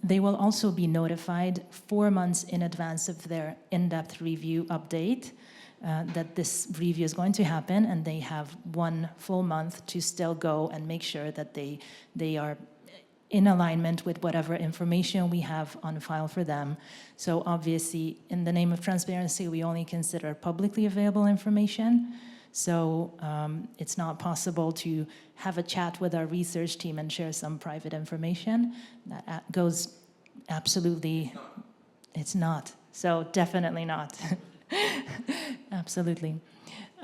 They will also be notified 4 months in advance of their in-depth review update that this review is going to happen, and they have 1 full month to still go and make sure that they are in alignment with whatever information we have on file for them. So obviously, in the name of transparency, we only consider publicly available information. So it's not possible to have a chat with our research team and share some private information. That goes absolutely, it's not. So definitely not. Absolutely.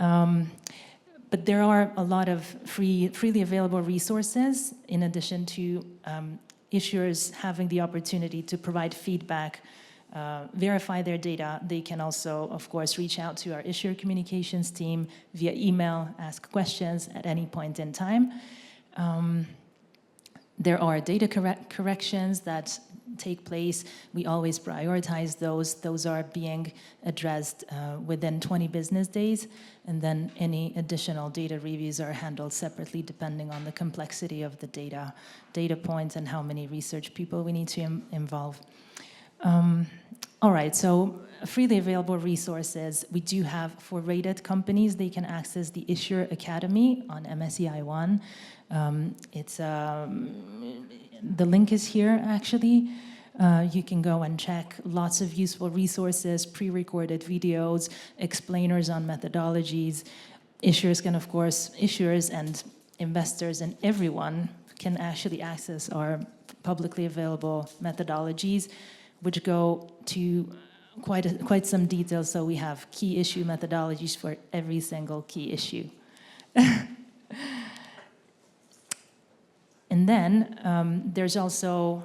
But there are a lot of freely available resources, in addition to issuers having the opportunity to provide feedback, verify their data. They can also, of course, reach out to our issuer communications team via email, ask questions at any point in time. There are data corrections that take place. We always prioritize those. Those are being addressed within 20 business days, and then any additional data reviews are handled separately depending on the complexity of the data points, and how many research people we need to involve. All right, so freely available resources. We do have, for rated companies, they can access the Issuer Academy on MSCI One. The link is here, actually. You can go and check lots of useful resources, pre-recorded videos, explainers on methodologies. Issuers can, of course, issuers and investors and everyone can actually access our publicly available methodologies, which go to quite some detail. So we have key issue methodologies for every single key issue. And then there's also,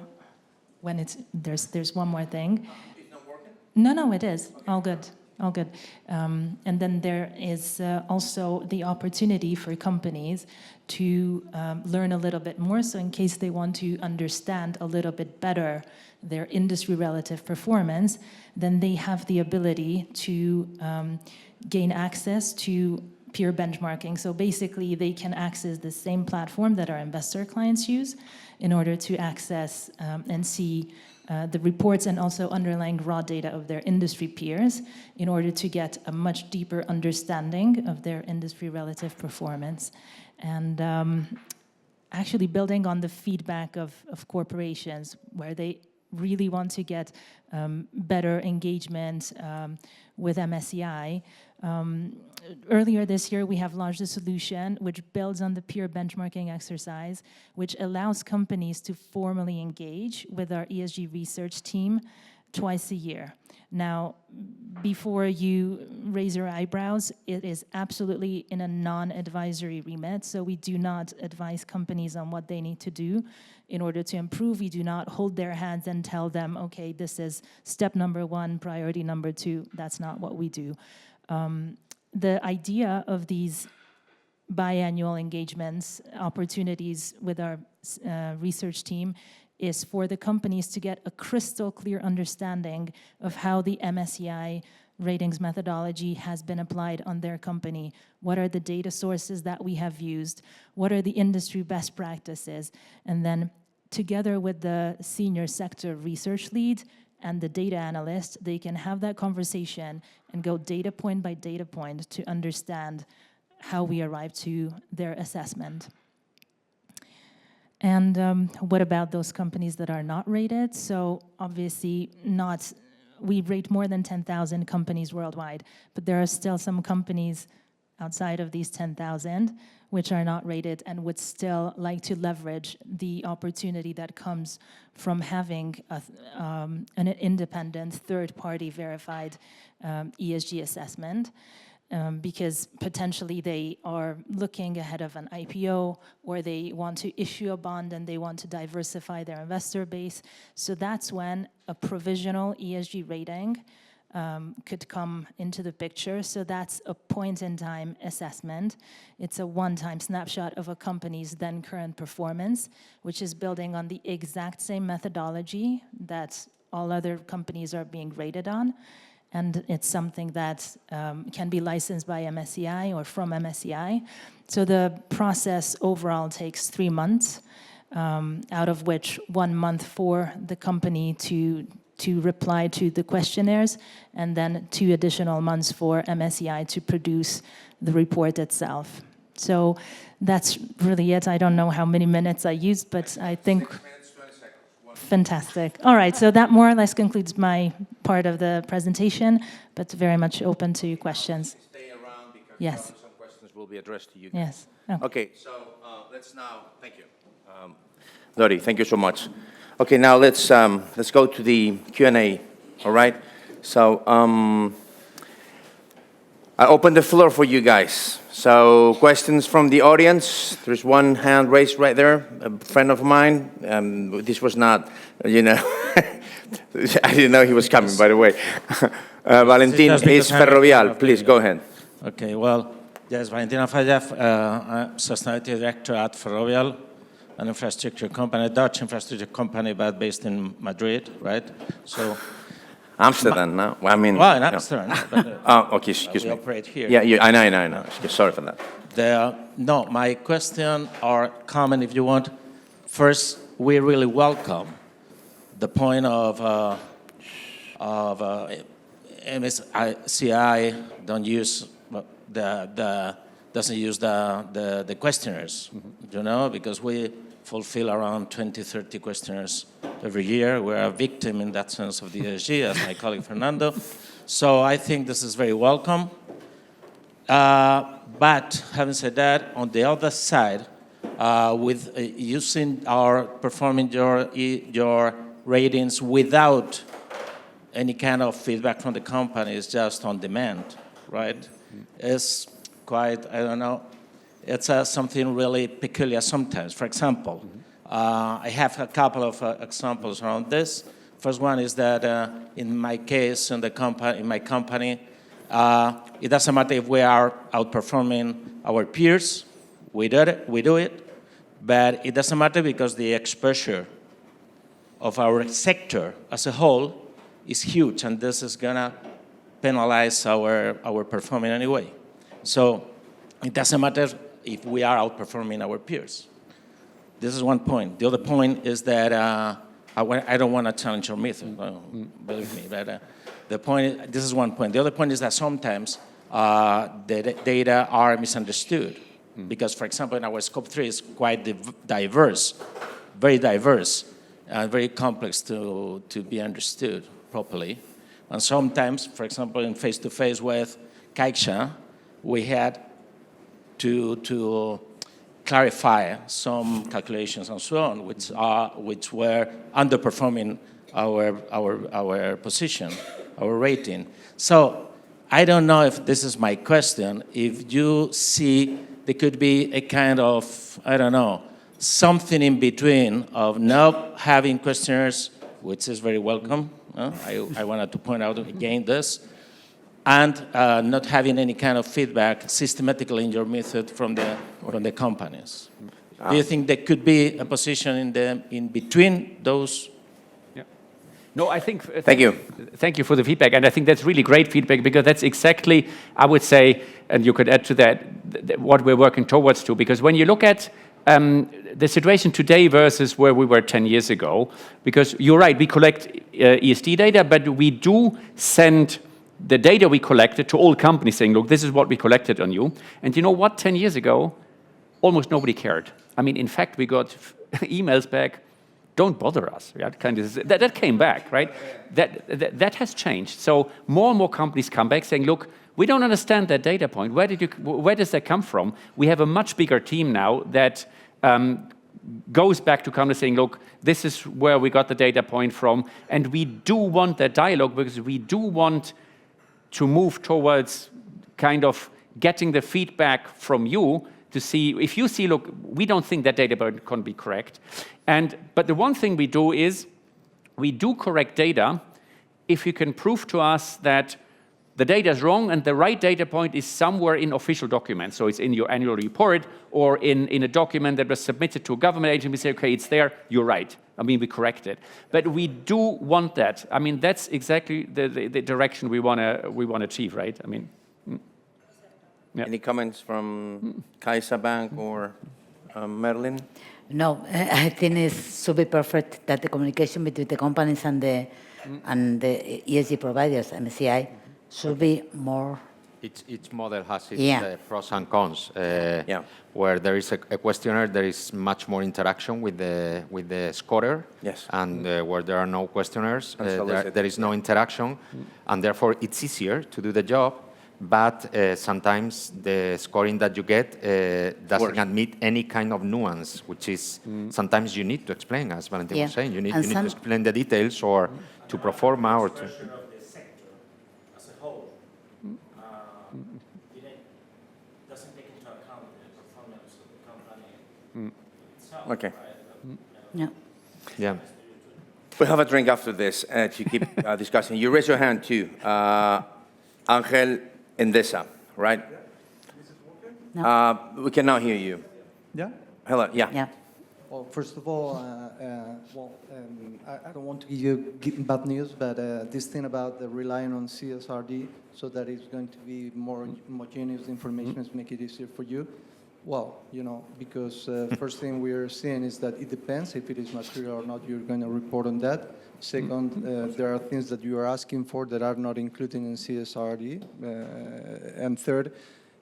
when it's, there's one more thing. It's not working? No, it is. Okay. All good. All good. And then there is also the opportunity for companies to learn a little bit more. So in case they want to understand a little bit better their industry relative performance, then they have the ability to gain access to peer benchmarking. So basically, they can access the same platform that our investor clients use in order to access and see the reports and also underlying raw data of their industry peers in order to get a much deeper understanding of their industry relative performance. And actually building on the feedback of corporations where they really want to get better engagement with MSCI. Earlier this year, we have launched a solution which builds on the peer benchmarking exercise, which allows companies to formally engage with our ESG research team twice a year. Now, before you raise your eyebrows, it is absolutely in a non-advisory remit, so we do not advise companies on what they need to do in order to improve. We do not hold their hands and tell them, okay, this is step number 1, priority number 2. That's not what we do. The idea of these biannual engagements, opportunities with our research team, is for the companies to get a crystal clear understanding of how the MSCI ratings methodology has been applied on their company. What are the data sources that we have used? What are the industry best practices? And then together with the senior sector research lead and the data analyst, they can have that conversation and go data point by data point to understand how we arrive to their assessment. And what about those companies that are not rated? So obviously we rate more than 10,000 companies worldwide, but there are still some companies outside of these 10,000 which are not rated and would still like to leverage the opportunity that comes from having an independent third-party verified ESG assessment. Because potentially they are looking ahead of an IPO, or they want to issue a bond and they want to diversify their investor base. So that's when a provisional ESG rating could come into the picture. So that's a point-in-time assessment. It's a one-time snapshot of a company's then current performance, which is building on the exact same methodology that all other companies are being rated on. And it's something that can be licensed by MSCI or from MSCI. So the process overall takes 3 months, out of which 1 month for the company to reply to the questionnaires, and then 2 additional months for MSCI to produce the report itself. So that's really it. I don't know how many minutes I used, but I think... 6 minutes, 20 seconds. Fantastic. All right, so that more or less concludes my part of the presentation, but very much open to questions. Stay around because Yes. some questions will be addressed to you. Yes. Oh. Okay, so let's now, thank you. Lori, thank you so much. Okay, now let's go to the Q&A, all right? So I open the floor for you guys. So questions from the audience. There's one hand raised right there, a friend of mine. This was not, you know, I didn't know he was coming, by the way. Valentin is Ferrovial. Please, go ahead. Okay, well, yes, Valentin Falla, Sustainability Director at Ferrovial, an infrastructure company, a Dutch infrastructure company, but based in Madrid, right? So, Amsterdam, no? Well, I mean... well, in Amsterdam. But, oh, okay, excuse we me. operate here. Yeah, I know. Sorry for that. No, my question or comment, if you want, first, we really welcome the point of MSCI doesn't use the questionnaires, you know, because we fulfill around 20, 30 questionnaires every year. We're a victim in that sense of the ESG, as my colleague Fernando. So I think this is very welcome. But having said that, on the other side, with performing your ratings without any kind of feedback from the company, is just on demand, right? It's quite, I don't know, it's something really peculiar sometimes. For example, I have a couple of examples around this. First one is that in my case, in my company, it doesn't matter if we are outperforming our peers, we do it, but it doesn't matter because the exposure of our sector as a whole is huge, and this is gonna penalize our performance anyway. So it doesn't matter if we are outperforming our peers. This is one point. The other point is that I don't want to challenge your method, believe me, but this is one point. The other point is that sometimes the data are misunderstood because, for example, in our scope 3 is quite diverse, very diverse, and very complex to be understood properly. And sometimes, for example, in face-to-face with Caixa, we had to clarify some calculations and so on, which were underperforming our position, our rating. So I don't know if this is my question. If you see there could be a kind of, I don't know, something in between of not having questionnaires, which is very welcome. I wanted to point out again this, and not having any kind of feedback systematically in your method from the companies. Do you think there could be a position in between those? Yeah. No, I think. Thank you. Thank you for the feedback, and I think that's really great feedback because that's exactly, I would say, and you could add to that, what we're working towards to. Because when you look at the situation today versus where we were 10 years ago, because you're right, we collect ESG data, but we do send the data we collected to all companies saying, look, this is what we collected on you. And you know what, 10 years ago, almost nobody cared. I mean, in fact, we got emails back, don't bother us. Yeah, that came back, right? That has changed. So more and more companies come back saying, look, we don't understand that data point. Where does that come from? We have a much bigger team now that goes back to companies saying, look, this is where we got the data point from. And we do want that dialogue because we do want to move towards kind of getting the feedback from you to see, if you see, look, we don't think that data point can be correct. But the one thing we do is, we do correct data if you can prove to us that the data is wrong and the right data point is somewhere in official documents. So it's in your annual report or in a document that was submitted to a government agency. We say, okay, it's there, you're right. I mean, we correct it. But we do want that. I mean, that's exactly the direction we want to achieve, right? I mean, yeah. Any comments from CaixaBank or Merlin? No, I think it should be perfect that the communication between the companies and the ESG providers, MSCI, should be more. Each model has its pros and cons. Where there is a questionnaire, there is much more interaction with the scorer. Yes. And where there are no questionnaires, there is no interaction, and therefore it's easier to do the job. But sometimes the scoring that you get doesn't admit any kind of nuance, which is sometimes you need to explain, as Valentin was saying. You need to explain the details or to pro forma or to. Okay. Yeah. Yeah. We'll have a drink after this to keep discussing. You raise your hand too. Angel Endesa, right? No. We can now hear you. Yeah? Hello, yeah. Yeah. Well, first of all, I don't want to give you bad news, but this thing about the relying on CSRD so that it's going to be more homogeneous information is make it easier for you. Well, you know, because first thing we are seeing is that it depends if it is material or not, you're going to report on that. Second, there are things that you are asking for that are not included in CSRD. And third,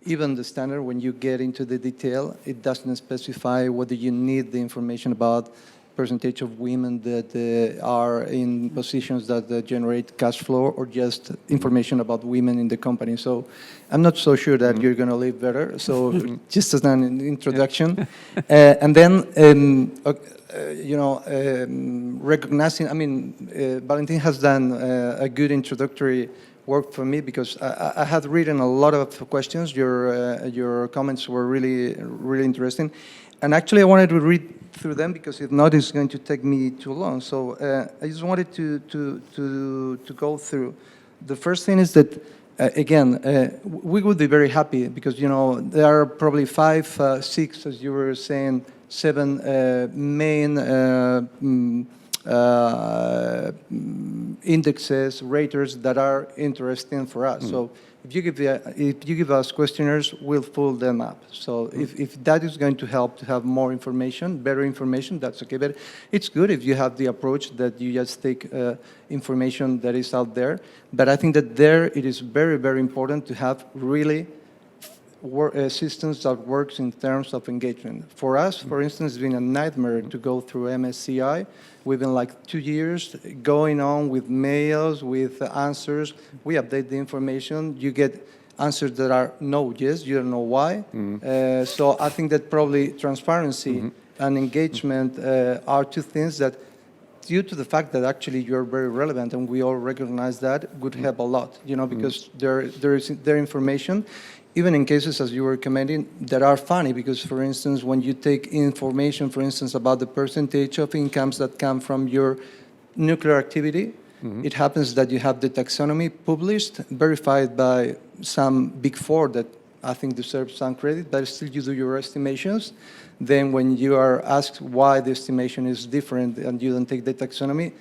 even the standard, when you get into the detail, it doesn't specify whether you need the information about percentage of women that are in positions that generate cash flow or just information about women in the company. So I'm not so sure that you're going to live better. So just as an introduction. And then, you know, recognizing, I mean, Valentin has done a good introductory work for me because I had written a lot of questions. Your comments were really interesting. And actually, I wanted to read through them because if not, it's going to take me too long. So I just wanted to go through. The first thing is that, again, we would be very happy because, you know, there are probably 5, 6, as you were saying, 7 main indexes, raters that are interesting for us. So if you give us questionnaires, we'll pull them up. So if that is going to help to have more information, better information, that's okay. But it's good if you have the approach that you just take information that is out there. But I think that there it is very important to have really systems that works in terms of engagement. For us, for instance, it's been a nightmare to go through MSCI. We've been like 2 years going on with mails, with answers. We update the information. You get answers that are no, yes, you don't know why. So I think that probably transparency and engagement are 2 things that, due to the fact that actually you're very relevant and we all recognize that, would help a lot, you know, because there is their information, even in cases, as you were commenting, that are funny, because, for instance, when you take information, for instance, about the percentage of incomes that come from your nuclear activity, it happens that you have the taxonomy published, verified by some Big Four that I think deserves some credit, but still you do your estimations. Then when you are asked why the estimation is different and you don't take the taxonomy,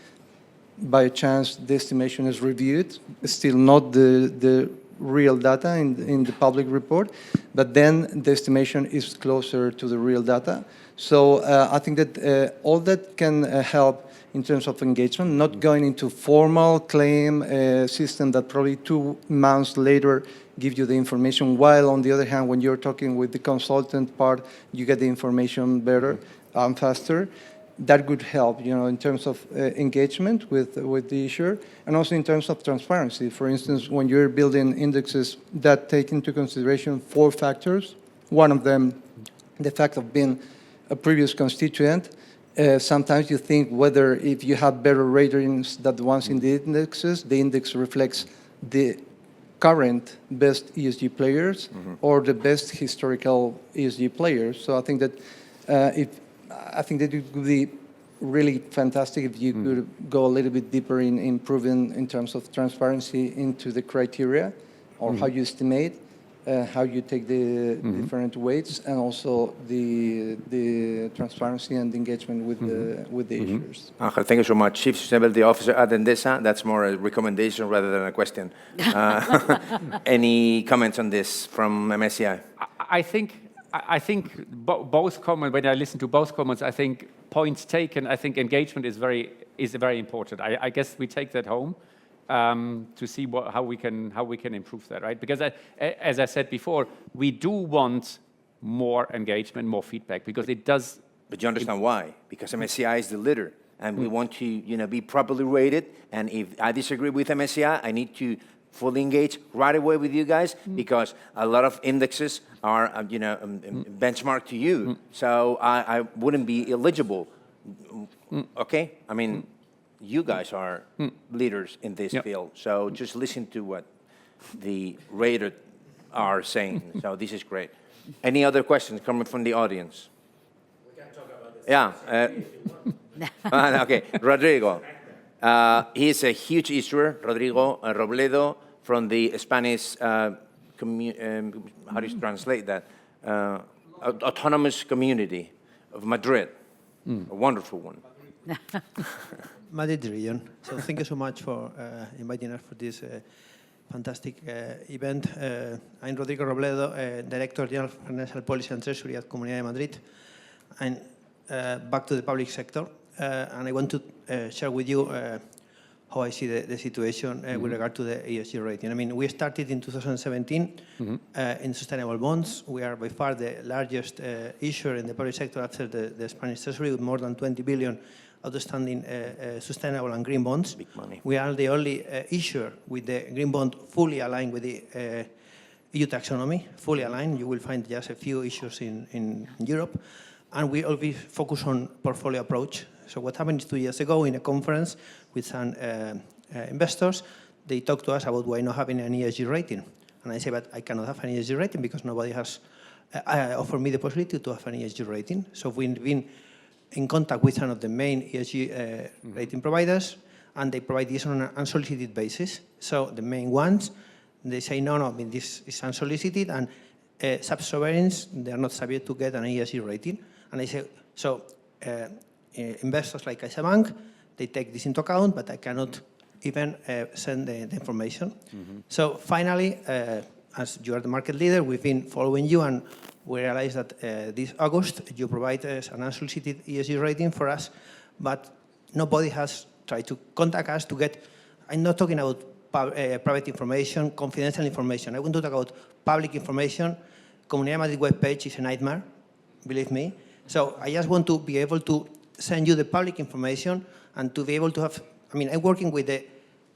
by chance the estimation is reviewed, still not the real data in the public report, but then the estimation is closer to the real data. So I think that all that can help in terms of engagement, not going into formal claim system that probably 2 months later give you the information, while on the other hand, when you're talking with the consultant part, you get the information better and faster. That could help, you know, in terms of engagement with the issuer, and also in terms of transparency. For instance, when you're building indexes that take into consideration 4 factors, one of them, the fact of being a previous constituent, sometimes you think whether if you have better ratings than the ones in the indexes, the index reflects the current best ESG players or the best historical ESG players. So I think that I think that it would be really fantastic if you could go a little bit deeper in improving in terms of transparency into the criteria or how you estimate, how you take the different weights, and also the transparency and engagement with the issuers. Angel, thank you so much. Chief Sustainability Officer at Endesa. That's more a recommendation rather than a question. Any comments on this from MSCI? I think both comments, when I listen to both comments, I think points taken, I think engagement is very important. I guess we take that home to see how we can improve that, right? Because as I said before, we do want more engagement, more feedback, because it does. But you understand why? Because MSCI is the leader, and we want to, you know, be properly rated. And if I disagree with MSCI, I need to fully engage right away with you guys, because a lot of indexes are, you know, benchmarked to you. So I wouldn't be eligible. Okay? I mean, you guys are leaders in this field. So just listen to what the rater are saying. So this is great. Any other questions coming from the audience? We can talk about the Yeah. Okay, Rodrigo. He's a huge issuer, Rodrigo Robledo, from the Spanish, how do you translate that? Autonomous Community of Madrid. A wonderful one. Madrid region. So thank you so much for inviting us for this fantastic event. I'm Rodrigo Robledo, Director General of Financial Policy and Treasury at Comunidad de Madrid. And back to the public sector. And I want to share with you how I see the situation with regard to the ESG rating. I mean, we started in 2017 in sustainable bonds. We are by far the largest issuer in the public sector after the Spanish Treasury, with more than 20 billion outstanding sustainable and green bonds. Big money. We are the only issuer with the green bond fully aligned with the EU taxonomy, fully aligned. You will find just a few issues in Europe. And we always focus on portfolio approach. So what happened 2 years ago in a conference with some investors, they talked to us about why not having an ESG rating. And I say, but I cannot have an ESG rating because nobody has offered me the possibility to have an ESG rating. So we've been in contact with some of the main ESG rating providers, and they provide this on an unsolicited basis. So the main ones, they say, no, I mean, this is unsolicited, and sub-sovereigns, they are not subject to get an ESG rating. And I say, so investors like CaixaBank, they take this into account, but I cannot even send the information. So finally, as you are the market leader, we've been following you, and we realized that this August you provide us an unsolicited ESG rating for us, but nobody has tried to contact us to get, I'm not talking about private information, confidential information. I want to talk about public information. Comunidad Madrid webpage is a nightmare, believe me. So I just want to be able to send you the public information and to be able to have, I mean, I'm working with the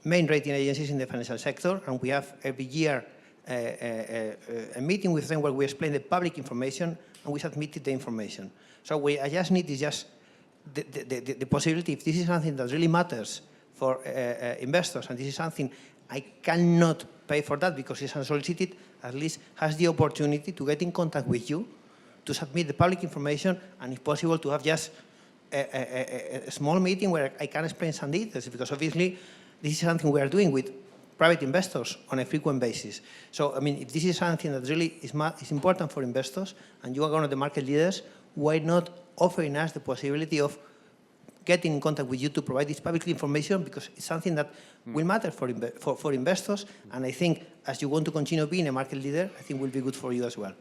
main rating agencies in the financial sector, and we have every year a meeting with them where we explain the public information and we submitted the information. So I just need is just the possibility, if this is something that really matters for investors, and this is something I cannot pay for that because it's unsolicited, at least has the opportunity to get in contact with you, to submit the public information, and if possible to have just a small meeting where I can explain some details, because obviously this is something we are doing with private investors on a frequent basis. So, I mean, if this is something that really is important for investors, and you are one of the market leaders, why not offering us the possibility of getting in contact with you to provide this public information, because it's something that will matter for investors, and I think as you want to continue being a market leader, I think will be good for you as well.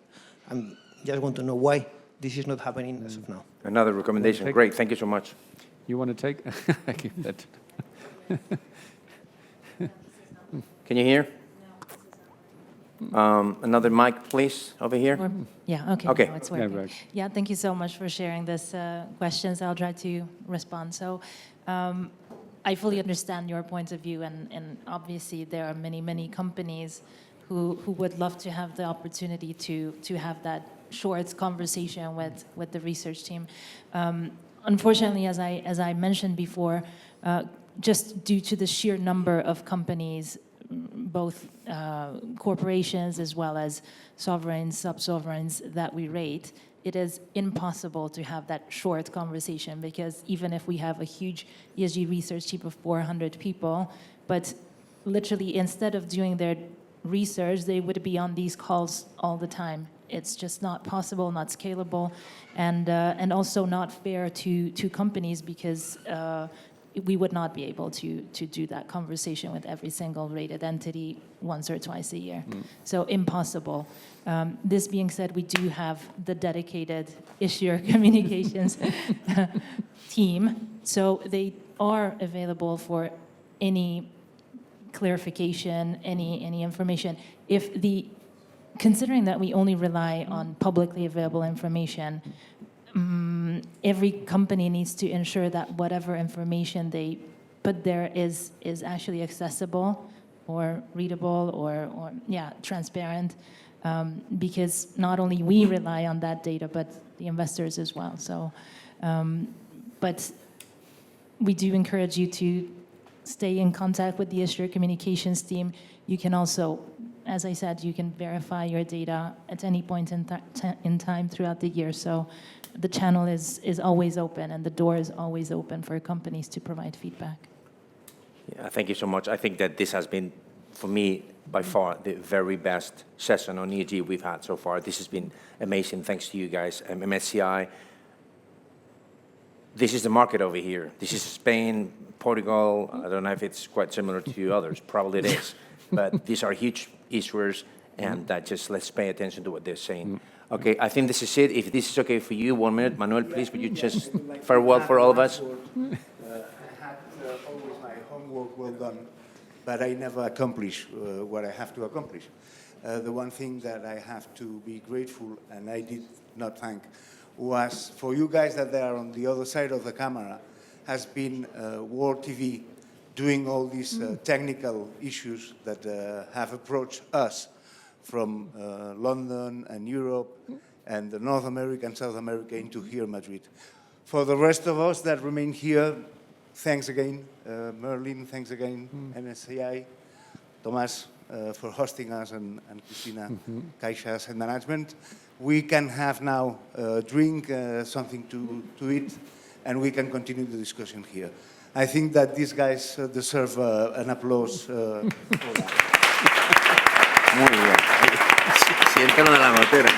I just want to know why this is not happening as of now. Another recommendation. Great, thank you so much. You want to take? I keep that. Can you hear? Another mic, please, over here. Yeah, okay. Okay. Now it's working. right. Yeah, thank you so much for sharing this questions. I'll try to respond. So I fully understand your point of view, and obviously there are many, many companies who would love to have the opportunity to have that short conversation with the research team. Unfortunately, as I mentioned before, just due to the sheer number of companies, both corporations as well as sovereigns, sub-sovereigns that we rate, it is impossible to have that short conversation, because even if we have a huge ESG research team of 400 people, but literally instead of doing their research, they would be on these calls all the time. It's just not possible, not scalable, and also not fair to companies, because we would not be able to do that conversation with every single rated entity once or twice a year. So impossible. This being said, we do have the dedicated issuer communications team. So they are available for any clarification, any information. Considering that we only rely on publicly available information, every company needs to ensure that whatever information they put there is actually accessible or readable or transparent, because not only we rely on that data, but the investors as well. So, but we do encourage you to stay in contact with the issuer communications team. You can also as I said, you can verify your data at any point in time throughout the year. So the channel is always open, and the door is always open for companies to provide feedback. Yeah, thank you so much. I think that this has been, for me, by far, the very best session on ESG we've had so far. This has been amazing, thanks to you guys. MSCI, this is the market over here. This is Spain, Portugal. I don't know if it's quite similar to others. Probably it is. But these are huge issuers, and just let's pay attention to what they're saying. Okay, I think this is it. If this is okay for you, 1 minute. Manuel, please, would you just farewell for all of us? I had always my homework well done, but I never accomplish what I have to accomplish. The one thing that I have to be grateful, and I did not thank, was for you guys that are on the other side of the camera, has been World TV doing all these technical issues that have approached us from London and Europe and North America and South America into here, Madrid. For the rest of us that remain here, thanks again, Merlin, thanks again, MSCI, Tomás, for hosting us, and Cristina, Caixa Asset Management. We can have now a drink, something to eat, and we can continue the discussion here. I think that these guys deserve an applause for that. Muy bien. Siéntalo de la gotera.